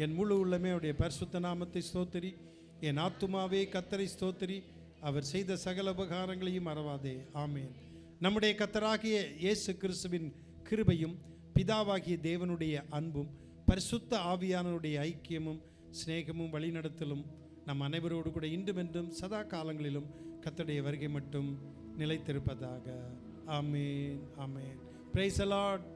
என் முழு உள்ளமே அவருடைய பரிசுத்த நாமத்தை ஸ்தோத்திரி. என் ஆத்துமாவே கர்த்தரை ஸ்தோத்திரி, அவர் செய்த சகல உபகாரங்களையும் மறவாதே. ஆமேன். நம்முடைய கர்த்தராகிய இயேசு கிறிஸ்துவின் கிருபையும், பிதாவாகிய தேவனுடைய அன்பும், பரிசுத்த ஆவியானவருடைய ஐக்கியமும் சிநேகமும் வழிநடத்தலும் நம் அனைவரோடு கூட இன்றுமென்றும் சதா காலங்களிலும் கர்த்தருடைய வருகை மட்டும் நிலைத்திருப்பதாக. ஆமேன், ஆமேன். Praise the Lord.